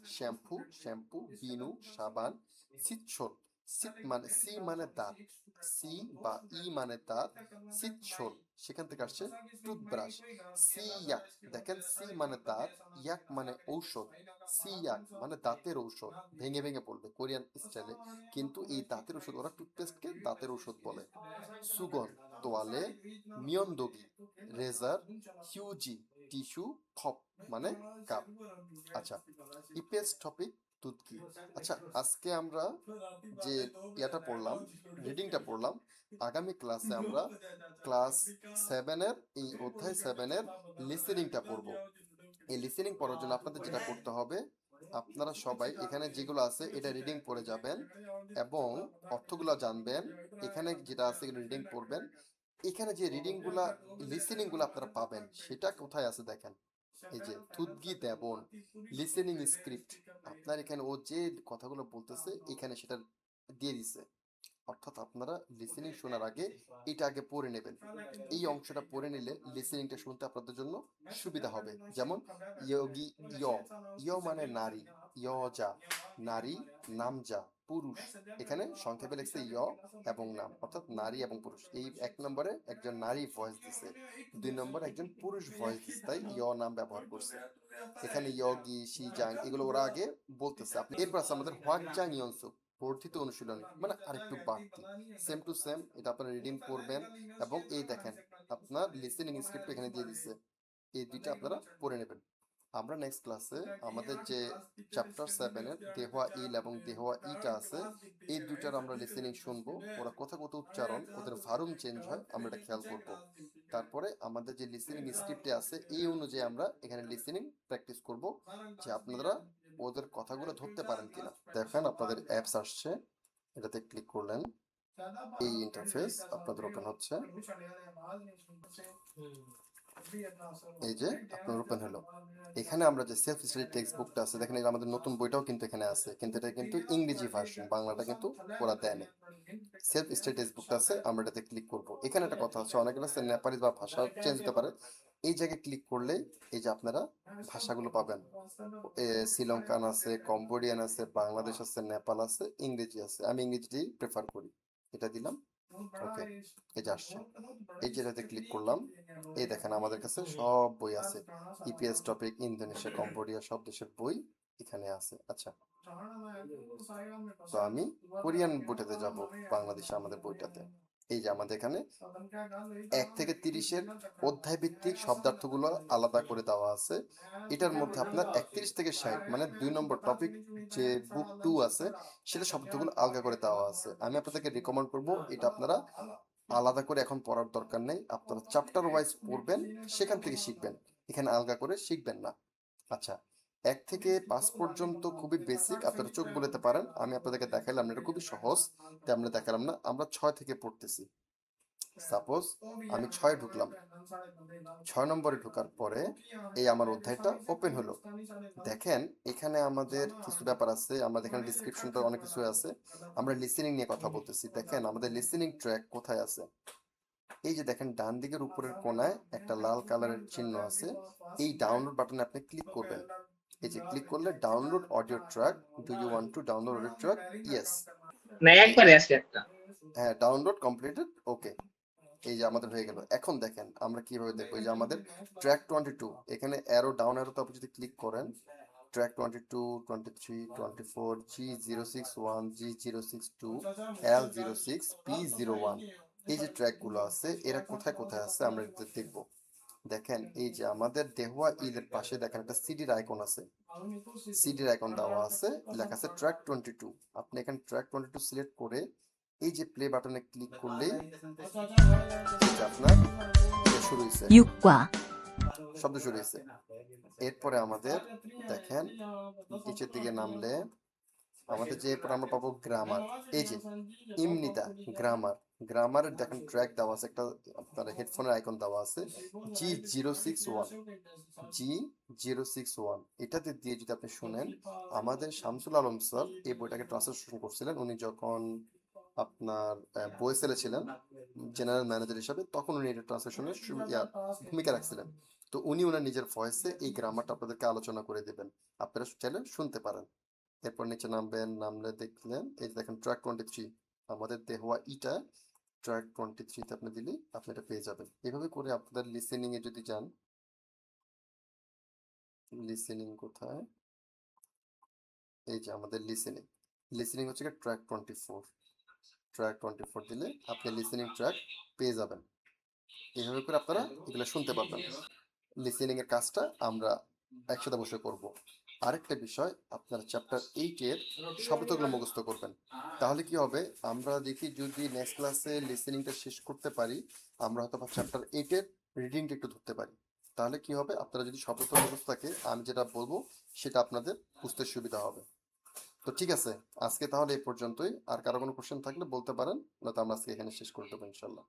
শ্যাম্পু বিনু সাবান, সিচ্ছল, সি মানে দাঁত, সি বা ই মানে দাঁত, সিচ্ছল সেখান থেকে আসছে টুথব্রাশ, সিয়াক, দেখেন সি মানে দাঁত, ইয়াক মানে ঔষধ, সিয়াক মানে দাঁতের ঔষধ, ভেঙে ভেঙে পড়বে কোরিয়ান স্টাইলে, কিন্তু এই দাঁতের ওষুধ ওরা টুথপেস্টকে দাঁতের ঔষধ বলে। সুগন তোয়ালে, মিয়নদগি রেজার, হিউজি টিস্যু, খপ মানে কাপ। আচ্ছা, ইপিএস টপিক তুতকি। আচ্ছা, আজকে আমরা যে ইয়াটা পড়লাম, রিডিংটা পড়লাম, আগামী ক্লাসে আমরা ক্লাস 7-এর এই অধ্যায় 7-এর লিসেনিংটা পড়বো। এই লিসেনিং পড়ার জন্য আপনাদের যেটা করতে হবে, আপনারা সবাই এখানে যেগুলো আছে এটা রিডিং পড়ে যাবেন এবং অর্থগুলো জানবেন। এখানে যেটা আছে রিডিং পড়বেন। এখানে যে রিডিং গুলা, লিসেনিং গুলো আপনারা পাবেন সেটা কোথায় আছে দেখেন, এই যে থুতগি দেবন লিসেনিং স্ক্রিপ্ট, আপনার এখানে ও যে কথাগুলো বলতেছে এখানে সেটা দিয়ে দিছে। অর্থাৎ আপনারা লিসেনিং শোনার আগে এটা আগে পড়ে নেবেন। এই অংশটা পড়ে নিলে লিসেনিংটা শুনতে আপনাদের জন্য সুবিধা হবে। যেমন ইয়োগি ইয় মানে নারী, ইয়জা নারী, নামজা পুরুষ, এখানে সংক্ষেপে লিখছে ইয় এবং নাম, অর্থাৎ নারী এবং পুরুষ। এই 1 নম্বরে একজন নারী ভয়েস দিছে, 2 নম্বরে একজন পুরুষ ভয়েস দিছে, তাই ইয় নাম ব্যবহার করছে। এখানে ইয়গি শিজাং এগুলো ওরা আগে বলতেছে। আপনি এরপর আছে আমাদের হোয়াকজাং ইয়নসুক, বর্ধিত অনুশীলনী মানে আরেকটু বাড়তি, সেম টু সেম এটা আপনারা রিডিং করবেন। এবং এই দেখেন আপনার লিসেনিং স্ক্রিপ্ট এখানে দিয়ে দিচ্ছে, এই দুইটা আপনারা পড়ে নেবেন। আমরা নেক্সট ক্লাসে আমাদের যে চ্যাপ্টার 7-এর দেহোয়া ইল এবং দেহোয়া ইটা আছে, এই দুইটার আমরা লিসেনিং শুনবো, ওরা কথা কত উচ্চারণ, ওদের ভারুম চেঞ্জ হয়, আমরা এটা খেয়াল করব। তারপরে আমাদের যে লিসেনিং স্ক্রিপ্টে আছে এই অনুযায়ী আমরা এখানে লিসেনিং প্র্যাকটিস করব, যে আপনারা ওদের কথাগুলো ধরতে পারেন কিনা। দেখেন আপনাদের অ্যাপস আসছে, এটাতে ক্লিক করলেন, এই ইন্টারফেস আপনাদের ওপেন হচ্ছে, এই যে আপনার ওপেন হলো। এখানে আমরা যে সেলফ স্টাডি টেক্সট বুকটা আছে দেখেন, এটা আমাদের নতুন বইটাও কিন্তু এখানে আছে, কিন্তু এটা কিন্তু ইংরেজি ভার্সন, বাংলাটা কিন্তু ওরা দেয় না। সেলফ স্টাডি টেক্সট বুকটা আছে, আমরা এটাতে ক্লিক করব। এখানে একটা কথা হচ্ছে, অনেকগুলো আছে নেপালি বা ভাষা চেঞ্জ হতে পারে, এই জায়গায় ক্লিক করলে এই যে আপনারা ভাষাগুলো পাবেন, শ্রীলঙ্কান আছে, কম্বোডিয়ান আছে, বাংলাদেশ আছে, নেপাল আছে, ইংরেজি আছে। আমি ইংরেজিটাই প্রেফার করি, এটা দিলাম, ওকে, এই যে আসছে, এই যেটাতে ক্লিক করলাম, এই দেখেন আমাদের কাছে সব বই আছে, ইপিএস টপিক, ইন্দোনেশিয়া, কম্বোডিয়া, সব দেশের বই এখানে আছে। আচ্ছা, তো আমি কোরিয়ান বইটাতে যাব, বাংলাদেশে আমাদের বইটাতে, এই যে আমাদের এখানে 1 থেকে 30-এর অধ্যায় ভিত্তিক শব্দার্থগুলো আলাদা করে দেওয়া আছে। এটার মধ্যে আপনার 31 থেকে 60 মানে 2 নম্বর টপিক যে বুক 2 আছে, সেটা শব্দগুলো আলাদা করে দেওয়া আছে। আমি আপনাদেরকে রিকমেন্ড করব এটা আপনারা আলাদা করে এখন পড়ার দরকার নেই, আপনারা চ্যাপ্টার ওয়াইজ পড়বেন, সেখান থেকে শিখবেন, এখানে আলাদা করে শিখবেন না। আচ্ছা, 1 থেকে 5 পর্যন্ত খুবই বেসিক, আপনারা চোখ বুলাতে পারেন। আমি আপনাদেরকে দেখাইলাম না, এটা খুবই সহজ, তাই আমরা দেখালাম না। আমরা 6 থেকে পড়তেছি। সাপোজ আমি 6 ঢুকলাম, 6 নম্বরে ঢোকার পরে এই আমার অধ্যায়টা ওপেন হলো। দেখেন এখানে আমাদের কিছু ব্যাপার আছে, আমাদের এখানে ডিসক্রিপশনটা অনেক কিছু আছে। আমরা লিসেনিং নিয়ে কথা বলতেছি। দেখেন আমাদের লিসেনিং ট্র্যাক কোথায় আছে। এই যে দেখেন ডান দিকের উপরের কোণায় একটা লাল কালারের চিহ্ন আছে, এই ডাউনলোড বাটনে আপনি ক্লিক করবেন। এই যে ক্লিক করলে download audio track, do you want to download audio track, yes. না একবারে আসে একটা। হ্যাঁ, ডাউনলোড কমপ্লিটেড, ওকে। এই যে আমাদের হয়ে গেল। এখন দেখেন আমরা কিভাবে দেখবো। এই যে আমাদের ট্র্যাক 22, এখানে অ্যারো ডাউন অ্যারোতে আপনি যদি ক্লিক করেন, track 22, 23, 24, G061, G062, L06, P01, এই যে ট্র্যাকগুলো আছে এরা কোথায় কোথায় আছে আমরা এটা দেখবো। দেখেন এই যে আমাদের দেহুয়া ইলের পাশে দেখেন একটা সিডির আইকন আছে, সিডির আইকন দেওয়া আছে, লেখা আছে ট্র্যাক 22। আপনি এখানে ট্র্যাক 22 সিলেক্ট করে এই যে প্লে বাটনে ক্লিক করলেই এই যে আপনার এটা শুরু হয়েছে, 6과 শব্দ শুরু হয়েছে। এরপরে আমাদের দেখেন নিচের দিকে নামলে আমাদের যে এরপর আমরা পাবো গ্রামার। এই যে ইমনিতা গ্রামার, গ্রামারের দেখেন ট্র্যাক দেওয়া আছে, একটা আপনার হেডফোনের আইকন দেওয়া আছে, G061, G061, এটাতে দিয়ে যদি আপনি শুনেন, আমাদের শামসুল আলম স্যার এই বইটাকে ট্রান্সলেশন করছিলেন উনি যখন আপনার বইসেলে ছিলেন জেনারেল ম্যানেজার হিসাবে, তখন উনি এটা ট্রান্সলেশনের ভূমিকা রাখছিলেন। তো উনি ওনার নিজের ভয়েসে এই গ্রামারটা আপনাদেরকে আলোচনা করে দেবেন, আপনারা চাইলে শুনতে পারেন। এরপর নিচে নামবেন, নামলে দেখলেন এই যে দেখেন ট্র্যাক 23, আমাদের দেহওয়া ইটা ট্র্যাক 23 তে আপনি দিলে আপনি এটা পেয়ে যাবেন। এভাবে করে আপনাদের লিসেনিং এ যদি যান, লিসেনিং কোথায়, এই যে আমাদের লিসেনিং, লিসেনিং হচ্ছে ট্র্যাক 24, ট্র্যাক 24 দিলে আপনি লিসেনিং ট্র্যাক পেয়ে যাবেন। এইভাবে করে আপনারা এগুলো শুনতে পারবেন। লিসেনিং এর কাজটা আমরা একসাথে বসে করব। আরেকটা বিষয়, আপনার চ্যাপ্টার 8 এর শব্দগুলো মুখস্থ করবেন। তাহলে কি হবে, আমরা দেখি যদি নেক্সট ক্লাসে লিসেনিংটা শেষ করতে পারি, আমরা হয়তো চ্যাপ্টার 8 এর রিডিংটা একটু ধরতে পারি। তাহলে কি হবে, আপনারা যদি শব্দ মুখস্থ থাকে, আমি যেটা বলবো সেটা আপনাদের বুঝতে সুবিধা হবে। তো ঠিক আছে, আজকে তাহলে এই পর্যন্তই। আর কারো কোনো কোশ্চেন থাকলে বলতে পারেন, নয়তো আমরা আজকে এখানে শেষ করে দেবো ইনশাল্লাহ।